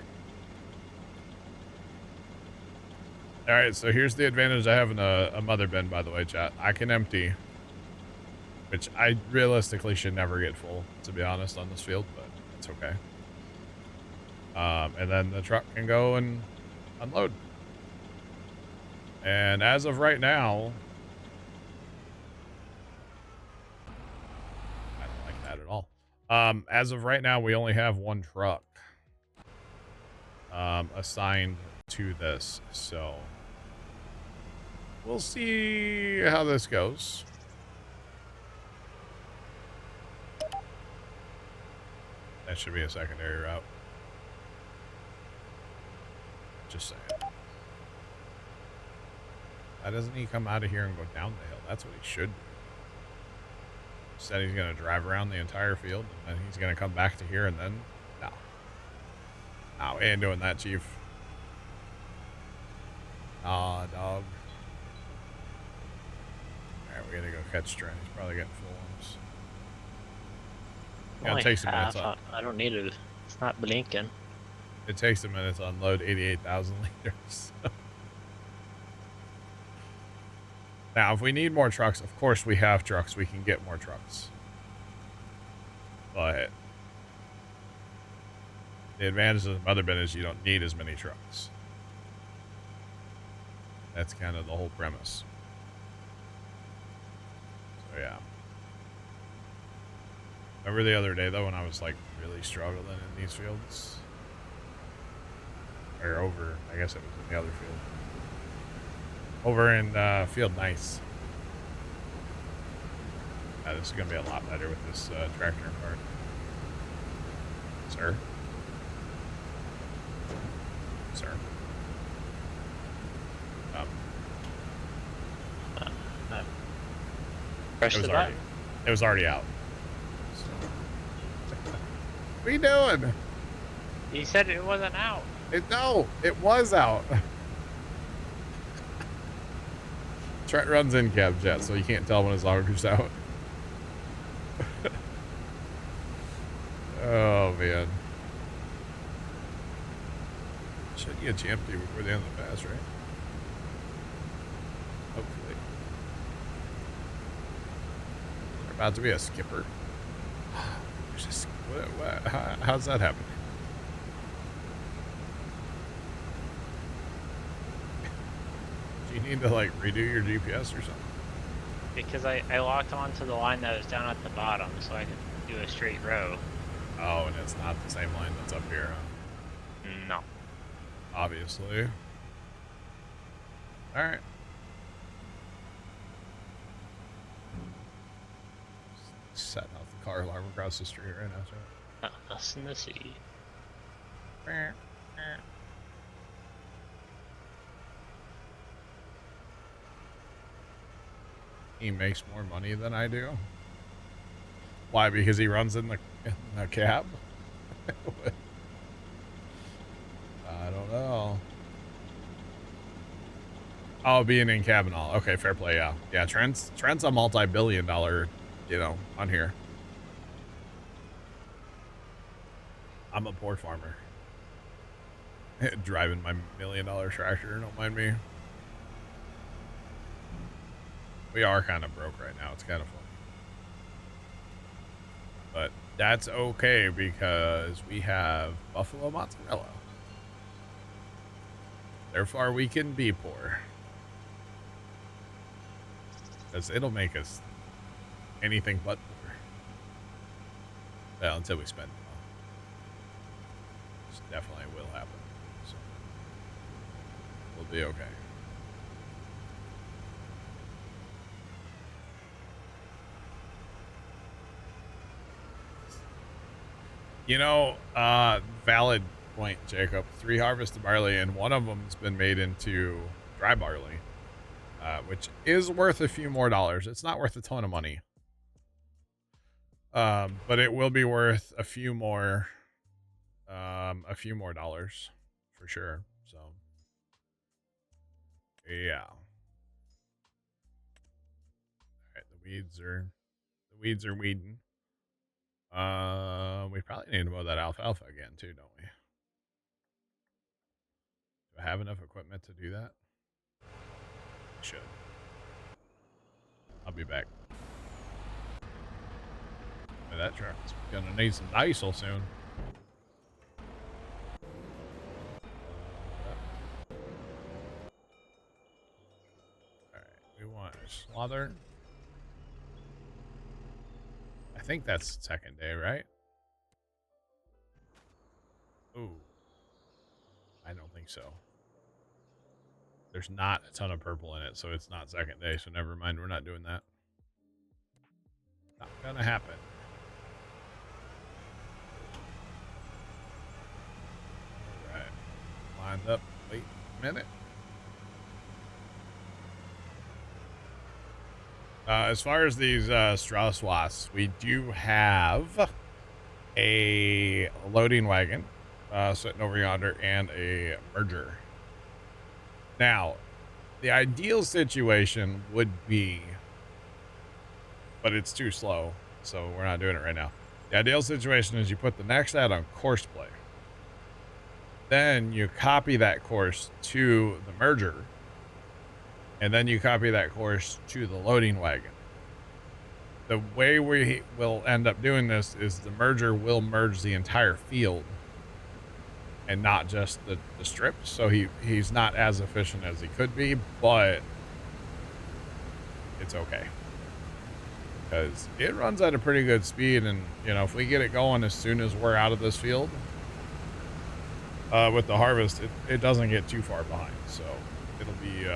All right, so here's the advantage I have in a mother bin, by the way, chat. I can empty, which I realistically should never get full, to be honest, on this field, but it's okay. And then the truck can go and unload. And as of right now, I don't like that at all. As of right now, we only have one truck assigned to this, so we'll see how this goes. That should be a secondary route. Just saying. Why doesn't he come out of here and go down the hill? That's what he should do. Said he's going to drive around the entire field, and then he's going to come back to here, and then... No. No, we ain't doing that, Chief. Aw, dog. Alright, we gotta go catch Trent. He's probably getting full ones. Yeah, it takes a minute. I don't need it. It's not blinking. It takes a minute to unload 88,000 liters. Now, if we need more trucks, of course we have trucks. We can get more trucks. But the advantage of the mother bin is you don't need as many trucks. That's kind of the whole premise. So, yeah. Remember the other day, though, when I was, like, really struggling in these fields? Or over, I guess it was in the other field. Over in Field Nice. This is going to be a lot better with this tractor and cart. Sir? Sir? It was already out. So. What are you doing? He said it wasn't out. No, it was out. Trent runs in cab jet, so you can't tell when his auger's out. Oh, man. Should get you empty before the end of the pass, right? Hopefully. We're about to be a skipper. How's that happen? Do you need to like redo your GPS or something? Because I locked onto the line that was down at the bottom so I could do a straight row. Oh, and it's not the same line that's up here, huh? No. Obviously. Alright. Setting off the car alarm across the street right now, so. Us in the sea. He makes more money than I do. Why? Because he runs in the cab? I don't know. Oh, being in cabin all. Okay, fair play. Yeah, yeah. Trent's a multi-billion-dollar, you know, on here. I'm a poor farmer. Driving my $1 million tractor. Don't mind me. We are kind of broke right now. It's kind of funny. But that's okay because we have buffalo mozzarella. Therefore, we can be poor. Because it'll make us anything but poor. Well, until we spend it all. Which definitely will happen. So we'll be okay. You know, valid point, Jacob. 3 harvested barley, and one of them's been made into dry barley, which is worth a few more dollars. It's not worth a ton of money, but it will be worth a few more dollars for sure. So, yeah. All right, the weeds are weeding. We probably need to mow that alfalfa again too, don't we? Do I have enough equipment to do that? I should. I'll be back. But that truck's gonna need some diesel soon. Alright, we want a slaughter. I think that's second day, right? Ooh. I don't think so. There's not a ton of purple in it, so it's not second day, so never mind, we're not doing that. Not gonna happen. Alright. Lined up. Wait a minute. As far as these Strauss wasps, we do have a loading wagon sitting over yonder and a merger. Now, the ideal situation would be, but it's too slow, so we're not doing it right now. The ideal situation is you put the next ad on course play. Then you copy that course to the merger. And then you copy that course to the loading wagon. The way we will end up doing this is the merger will merge the entire field and not just the strips. So he's not as efficient as he could be, but it's okay. Because it runs at a pretty good speed, and, you know, if we get it going as soon as we're out of this field, with the harvest, it doesn't get too far behind. So it'll be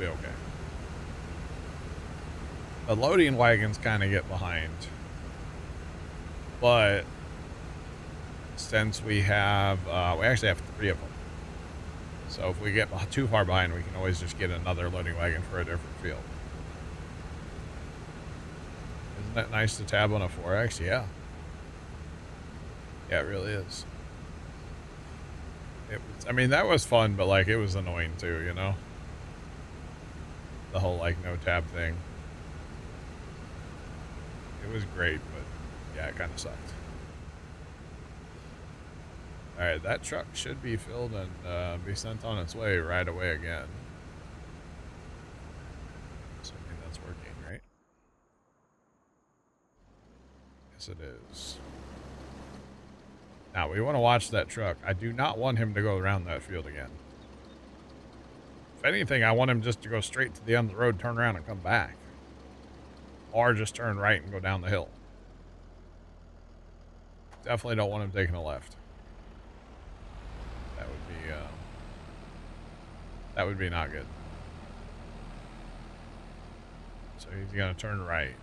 okay. The loading wagons kind of get behind, but since we have, we actually have 3 of them. So if we get too far behind, we can always just get another loading wagon for a different field. Isn't that nice to tab on a 4X? Yeah. Yeah, it really is. It was, I mean, that was fun, but like, it was annoying too, you know? The whole like no tab thing. It was great, but yeah, it kind of sucked. All right, that truck should be filled and be sent on its way right away again. Assuming that's working, right? Yes, it is. Now, we want to watch that truck. I do not want him to go around that field again. If anything, I want him just to go straight to the end of the road, turn around, and come back. Or just turn right and go down the hill. Definitely don't want him taking a left. That would be not good. So he's going to turn right.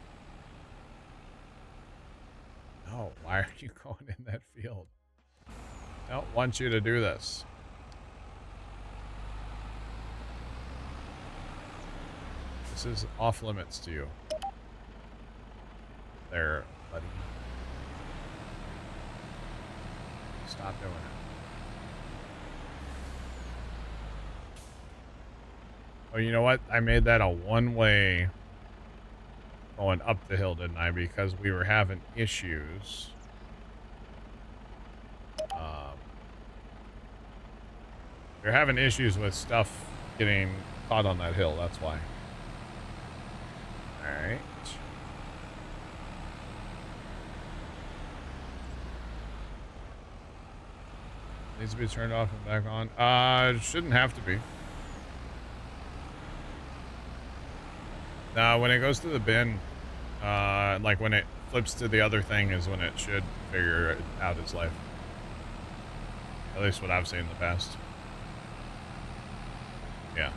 No, why are you going in that field? I don't want you to do this. This is off limits to you. There, buddy. Stop doing it. Oh, you know what? I made that a one-way going up the hill, didn't I? Because we were having issues. We were having issues with stuff getting caught on that hill. That's why. All right. Needs to be turned off and back on. It shouldn't have to be. Now, when it goes to the bin, like when it flips to the other thing is when it should figure out its life. At least what I've seen in the past. Yeah.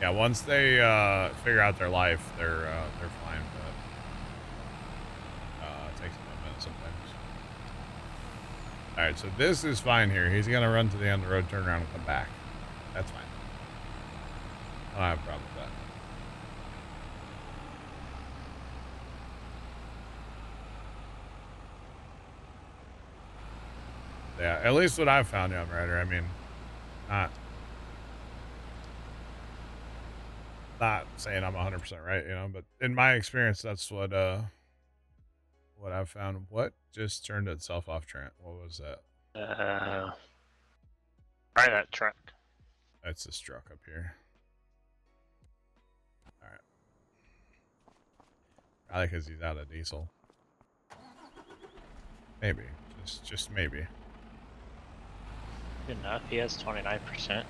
Yeah, once they figure out their life, they're fine, but it takes them a minute sometimes. Alright, so this is fine here. He's gonna run to the end of the road, turn around, and come back. That's fine. I don't have a problem with that. Yeah, at least what I've found, Young Rider. I mean, not saying I'm 100% right, you know, but in my experience, that's what I've found. What just turned itself off, Trent? What was that? Try that truck. That's this truck up here. All right. Probably because he's out of diesel. Maybe, just maybe. Good enough. He has 29%. Yeah,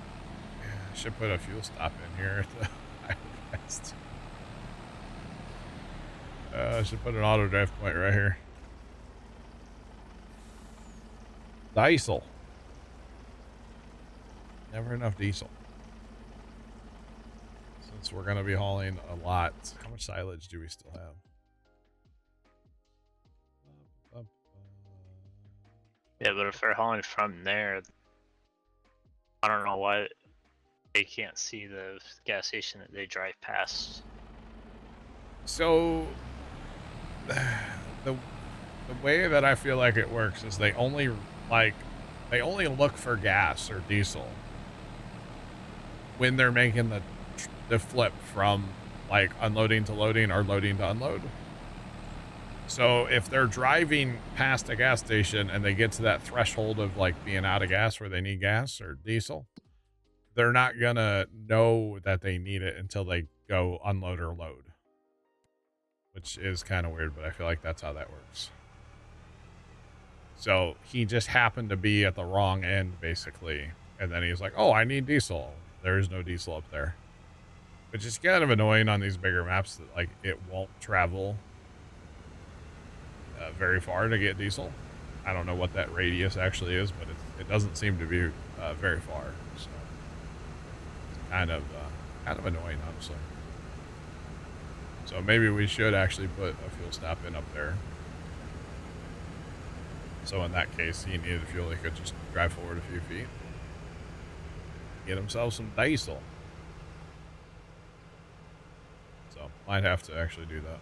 I should put a fuel stop in here at the Riverbend. I should put an auto drive point right here. Diesel. Never enough diesel. Since we're going to be hauling a lot. How much silage do we still have? Yeah, but if they're hauling from there, I don't know why they can't see the gas station that they drive past. So the way that I feel like it works is they only look for gas or diesel when they're making the flip from like unloading to loading or loading to unload. So if they're driving past a gas station and they get to that threshold of like being out of gas where they need gas or diesel, they're not gonna know that they need it until they go unload or load, which is kind of weird, but I feel like that's how that works. So he just happened to be at the wrong end basically. And then he's like, oh, I need diesel. There is no diesel up there, which is kind of annoying on these bigger maps that like it won't travel very far to get diesel. I don't know what that radius actually is, but it doesn't seem to be very far. So it's kind of annoying, honestly. So maybe we should actually put a fuel stop in up there. So in that case, he needed fuel. He could just drive forward a few feet, get himself some diesel. So might have to actually do that.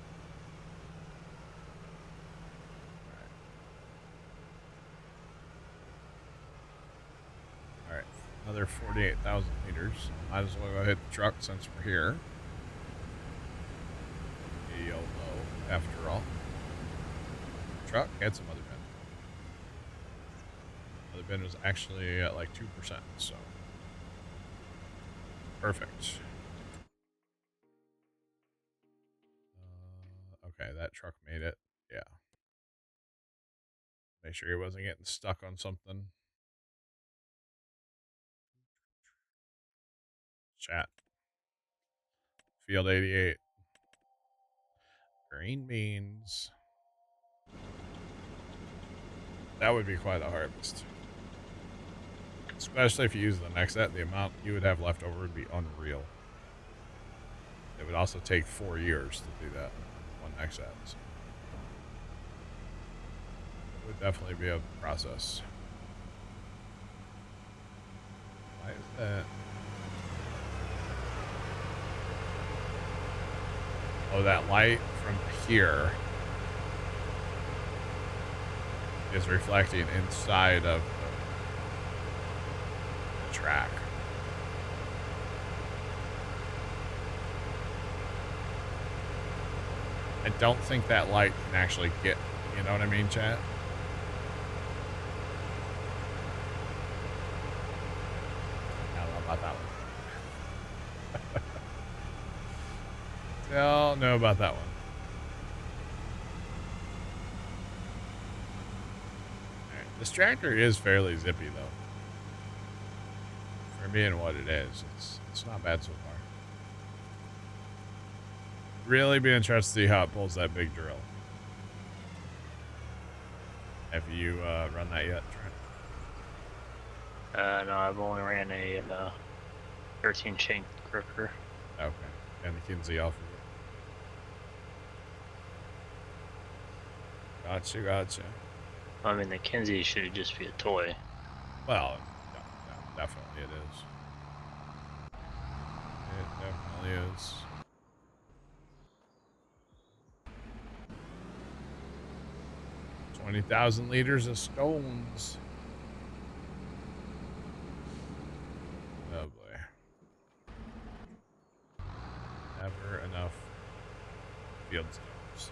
Another 48,000 liters. Might as well go hit the truck since we're here. YOLO, after all. Truck, get some other bin. Other bin was actually at like 2%, so. Perfect. Okay, that truck made it. Yeah. Make sure he wasn't getting stuck on something. Chat. Field 88. Green beans. That would be quite a harvest. Especially if you use the next set, the amount you would have left over would be unreal. It would also take 4 years to do that. One next set. So it would definitely be a process. Why is that? Oh, that light from here is reflecting inside of the track. I don't think that light can actually get, you know what I mean, chat? I don't know about that one. Don't know about that one. Alright, this tractor is fairly zippy, though. For being what it is, it's not bad so far. Really be interested to see how it pulls that big drill. Have you run that yet, Trent? No, I've only ran a 13 chain gripper. Okay. And the Kinsey off of it. Gotcha. I mean, the Kinsey should just be a toy. Well, no, definitely it is. It definitely is. $20,000 liters of stones. Oh boy. Never enough field stones.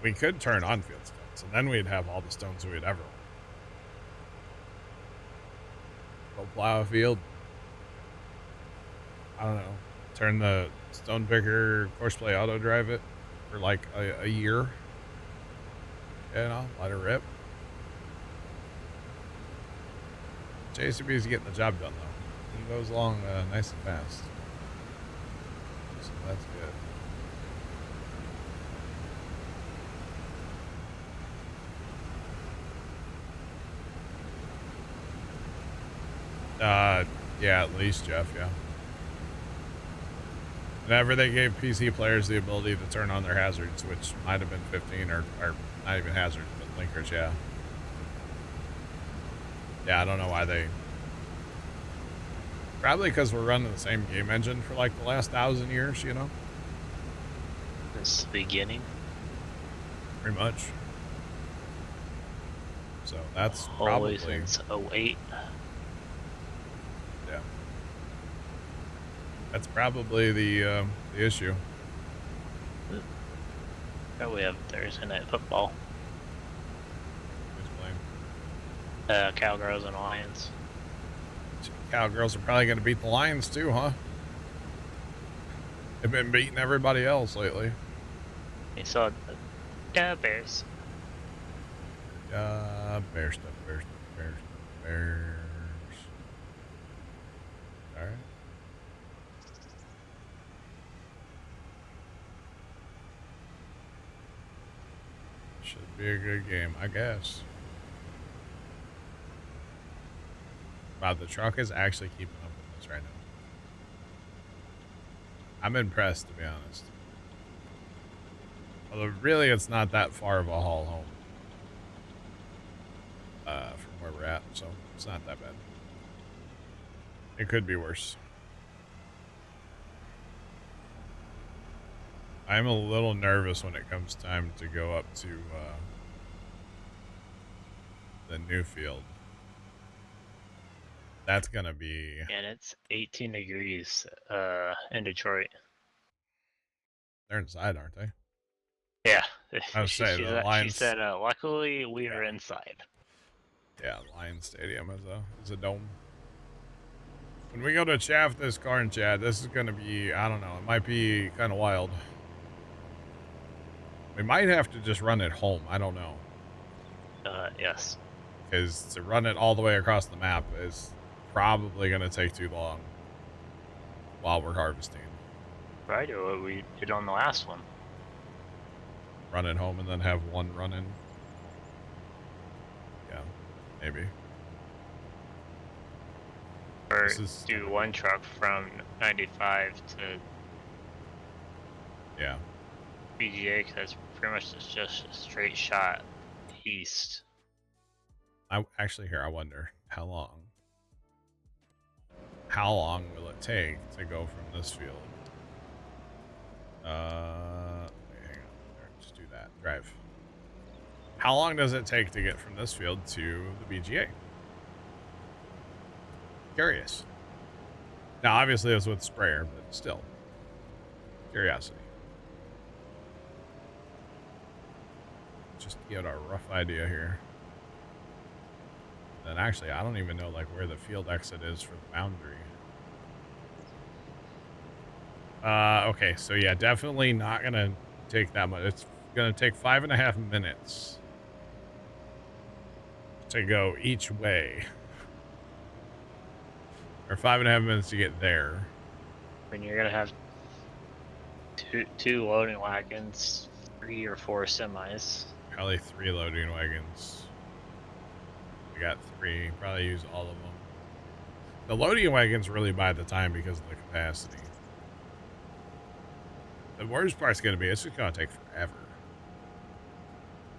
We could turn on field stones, and then we'd have all the stones we'd ever want. Go plow a field. I don't know. Turn the stone picker Courseplay auto drive it for like a year. You know, let it rip. JCB's getting the job done though. He goes along nice and fast. So that's good. Yeah, at least, Jeff, yeah. Whenever they gave PC players the ability to turn on their hazards, which might have been 15 or not even hazards, but linkers, yeah. Yeah, I don't know why they... Probably because we're running the same game engine for like the last 1,000 years, you know? Since the beginning. Pretty much. So that's Always probably... since 08. Yeah. That's probably the issue. Oh, we have Thursday night football. Who's playing? Cowgirls and Lions. Cowgirls are probably going to beat the Lions too, huh? They've been beating everybody else lately. You saw the Bears. Bears. All right. Should be a good game, I guess. Wow, the truck is actually keeping up with us right now. I'm impressed, to be honest. Although, really, it's not that far of a haul home. From where we're at, so it's not that bad. It could be worse. I'm a little nervous when it comes time to go up to the new field. That's gonna be... And it's 18 degrees in Detroit. They're inside, aren't they? Yeah. I was saying, the She Lions... said, luckily we are inside. Yeah, Lions Stadium is a dome. When we go to chaff this car and Chad, this is gonna be, I don't know, it might be kind of wild. We might have to just run it home. I don't know. Yes. Because to run it all the way across the map is probably going to take too long while we're harvesting. Right, or what we did on the last one. Run it home and then have one run in. Yeah, maybe. Or do one truck from 95 to yeah BGA, because that's pretty much just a straight shot east. I wonder how long will it take to go from this field? Wait, hang on. Just do that. Drive. How long does it take to get from this field to the BGA? Curious. Now, obviously, it's with sprayer, but still. curiosity. Just to get a rough idea here. And actually, I don't even know like where the field exit is for the boundary. Okay, so yeah, definitely not gonna take that much. It's gonna take 5.5 minutes to go each way. Or 5.5 minutes to get there. I mean, you're gonna have two loading wagons, 3 or 4 semis. Probably 3 loading wagons. We got 3. Probably use all of them. The loading wagons really buy the time because of the capacity. The worst part's going to be, it's just going to take forever.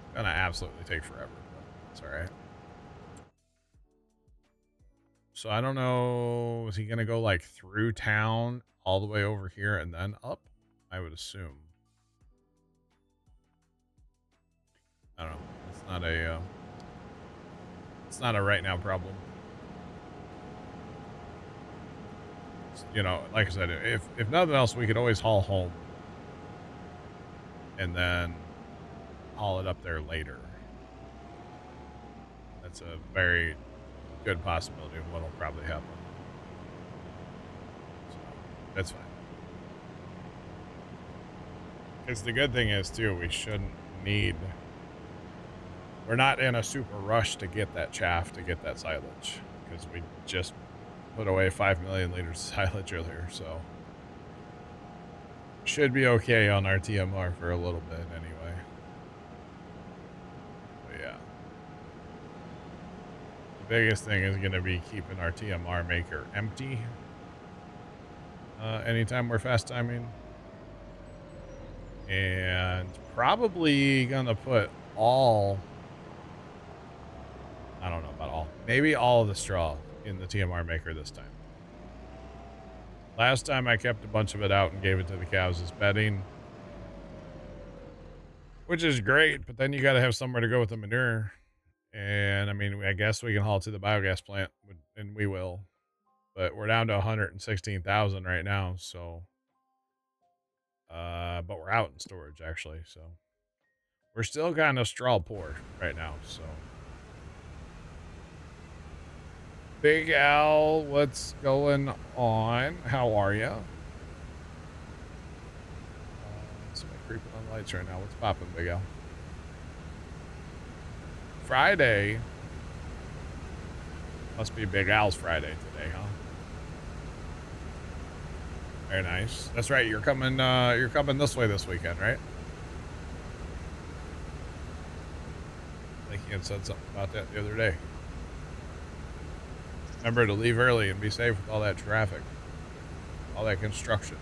It's going to absolutely take forever, but it's all right. So I don't know, is he going to go like through town all the way over here and then up? I would assume. I don't know. It's not a right now problem. You know, like I said, if nothing else, we could always haul home and then haul it up there later. That's a very good possibility of what'll probably happen. So, that's fine. Because the good thing is, too, we shouldn't need... We're not in a super rush to get that chaff, to get that silage. Because we just put away 5 million liters of silage earlier, so... Should be okay on our TMR for a little bit, anyway. But yeah. The biggest thing is going to be keeping our TMR maker empty. Anytime we're fast timing. And probably going to put all... I don't know about all. Maybe all of the straw in the TMR maker this time. Last time I kept a bunch of it out and gave it to the cows as bedding. Which is great, but then you got to have somewhere to go with the manure. And I mean, I guess we can haul to the biogas plant, and we will. But we're down to 116,000 right now, so... but we're out in storage, actually, so... We're still kind of straw poor right now, so... Big Al, what's going on? How are ya? Somebody creeping on lights right now. What's popping, Big Al? Friday. Must be Big Al's Friday today, huh? Very nice. That's right. You're coming this way this weekend, right? I think you had said something about that the other day. Remember to leave early and be safe with all that traffic. All that construction.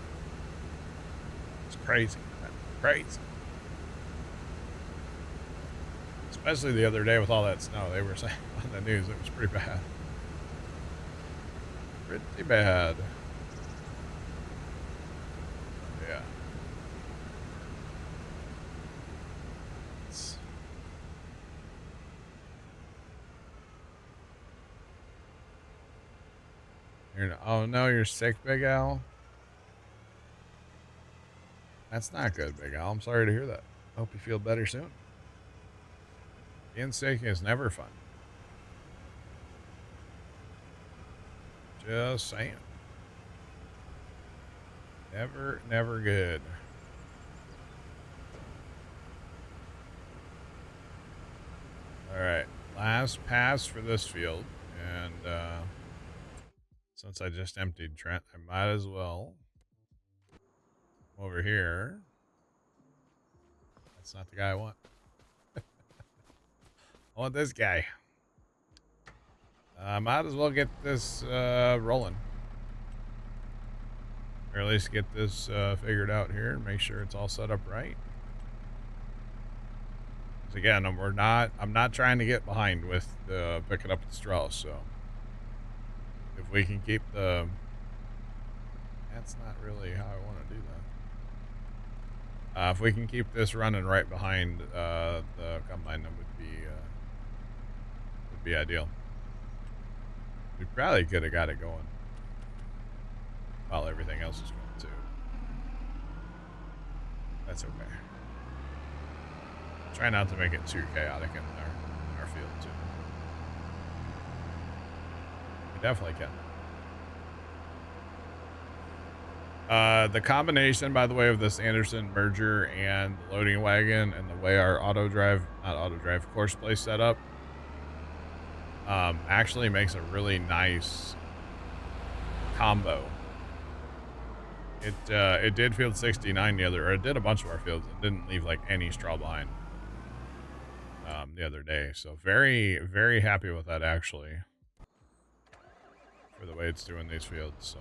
It's crazy, man. Crazy. Especially the other day with all that snow. They were saying on the news it was pretty bad. Pretty bad. Yeah. Oh no, you're sick, Big Al? That's not good, Big Al. I'm sorry to hear that. I hope you feel better soon. Being sick is never fun. Just saying. Never good. Alright, last pass for this field. And, since I just emptied Trent, I might as well come over here. That's not the guy I want. I want this guy. I might as well get this rolling. Or at least get this figured out here and make sure it's all set up right. Because again, I'm not trying to get behind with picking up the straw, so if we can keep the... That's not really how I want to do that. If we can keep this running right behind the combine, that would be ideal. We probably could have got it going while everything else is going too. That's okay. Try not to make it too chaotic in our field too. We definitely can. The combination, by the way, of this Anderson merger and the loading wagon and the way our course play set up, actually makes a really nice combo. It did field 69 it did a bunch of our fields. It didn't leave like any straw behind the other day. So very, very happy with that actually, for the way it's doing these fields. So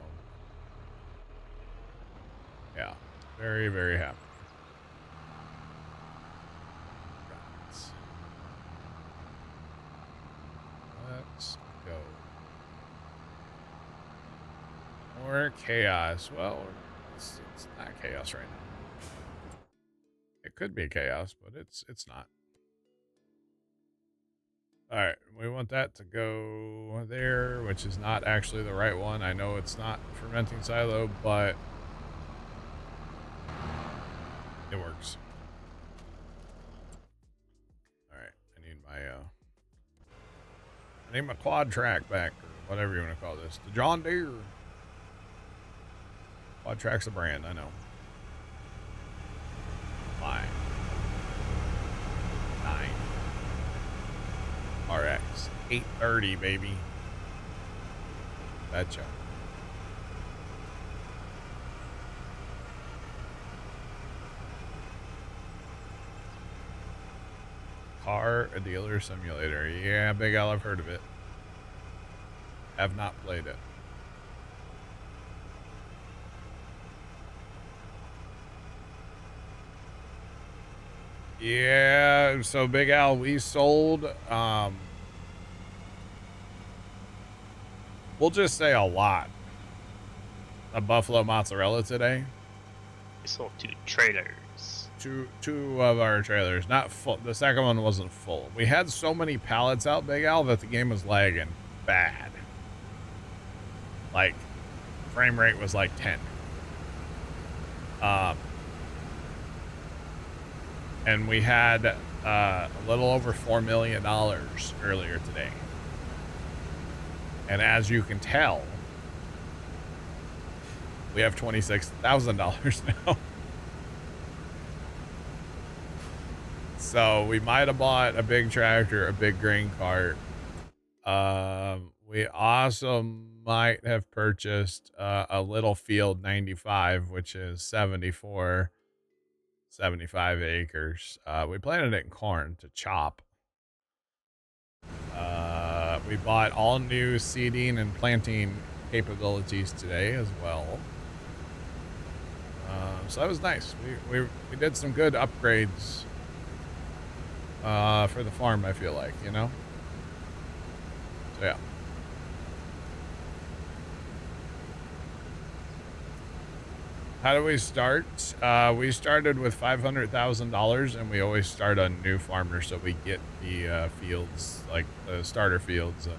yeah, very, very happy. Let's go. More chaos. Well, it's not chaos right now. It could be chaos, but it's not. All right, we want that to go there, which is not actually the right one. I know it's not fermenting silo, but it works. All right, I need my quad track back, or whatever you want to call this. The John Deere. Quad track's a brand, I know. Fine. 9. RX. 830, baby. Betcha. Car dealer simulator. Yeah, Big Al, I've heard of it. Have not played it. Yeah, so Big Al, we sold, we'll just say a lot of buffalo mozzarella today. We sold 2 trailers. Two of our trailers, not full. The second one wasn't full. We had so many pallets out, Big Al, that the game was lagging bad. Like, frame rate was like 10. And we had a little over $4 million earlier today. And as you can tell, we have $26,000 now. So we might have bought a big tractor, a big grain cart. We also might have purchased a little field 95, which is 75 acres. We planted it in corn to chop. We bought all new seeding and planting capabilities today as well. So that was nice. We did some good upgrades for the farm, I feel like, you know? So yeah. How do we start? We started with $500,000, and we always start on new farmers, so we get the fields, like the starter fields and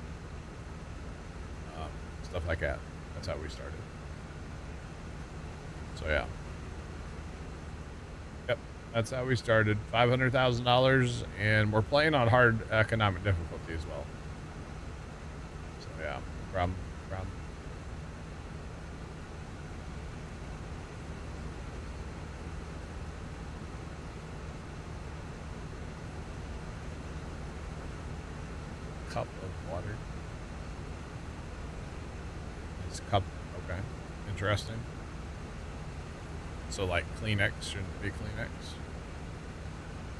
stuff like that. That's how we started. So yeah. Yep, that's how we started. $500,000, and we're playing on hard economic difficulty as well. So yeah, no problem. Cup of water. It's cup. Okay, interesting. So like Kleenex shouldn't be Kleenex.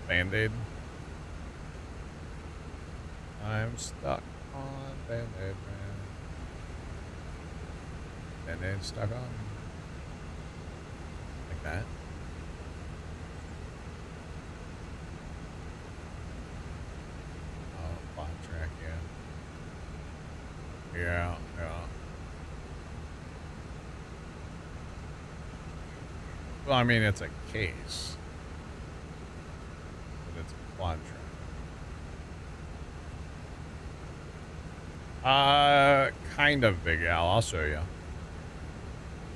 Band-Aid. I'm stuck on Band-Aid, man. Band-Aid stuck on. Like that. Yeah. Well, I mean, it's a case, but it's a quad track. Kind of, Big Al. I'll show you.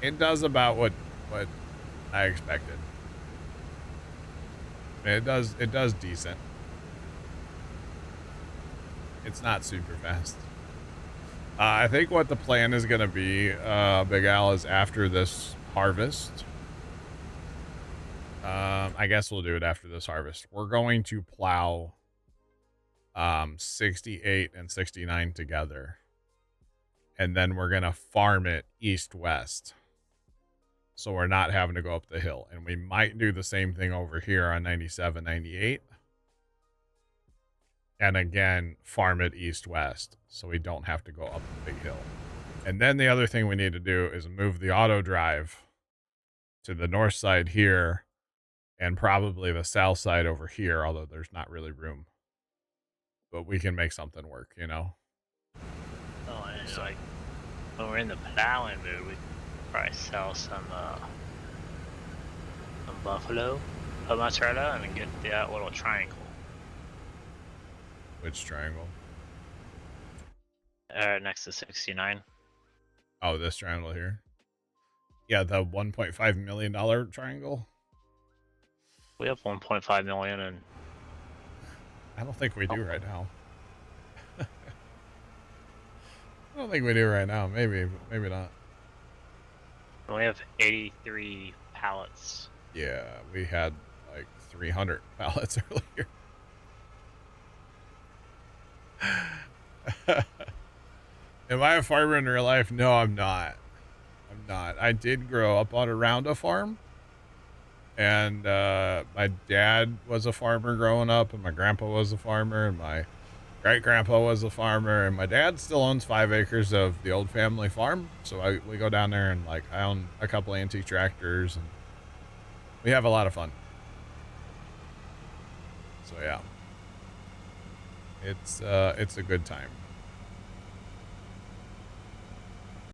It does about what I expected. It does decent. It's not super fast. I think what the plan is going to be, Big Al, is after this harvest. I guess we'll do it after this harvest. We're going to plow 68 and 69 together. And then we're going to farm it east-west. So we're not having to go up the hill. And we might do the same thing over here on 97, 98. And again, farm it east-west. So we don't have to go up the big hill. And then the other thing we need to do is move the auto drive to the north side here. And probably the south side over here, although there's not really room. But we can make something work, you know? Oh, and like, when we're in the plowing mood, we could probably sell some buffalo, mozzarella, and then get that little triangle. Which triangle? Next to 69. Oh, this triangle here? Yeah, the $1.5 million triangle? We have 1.5 million, and I don't think we do right now. I don't think we do right now. Maybe not. we have 83 pallets. Yeah, we had like 300 pallets earlier. Am I a farmer in real life? No, I'm not. I did grow up around a farm. And my dad was a farmer growing up, and my grandpa was a farmer, and my great-grandpa was a farmer, and my dad still owns 5 acres of the old family farm. So we go down there, and like I own a couple antique tractors, and we have a lot of fun. So yeah, it's a good time.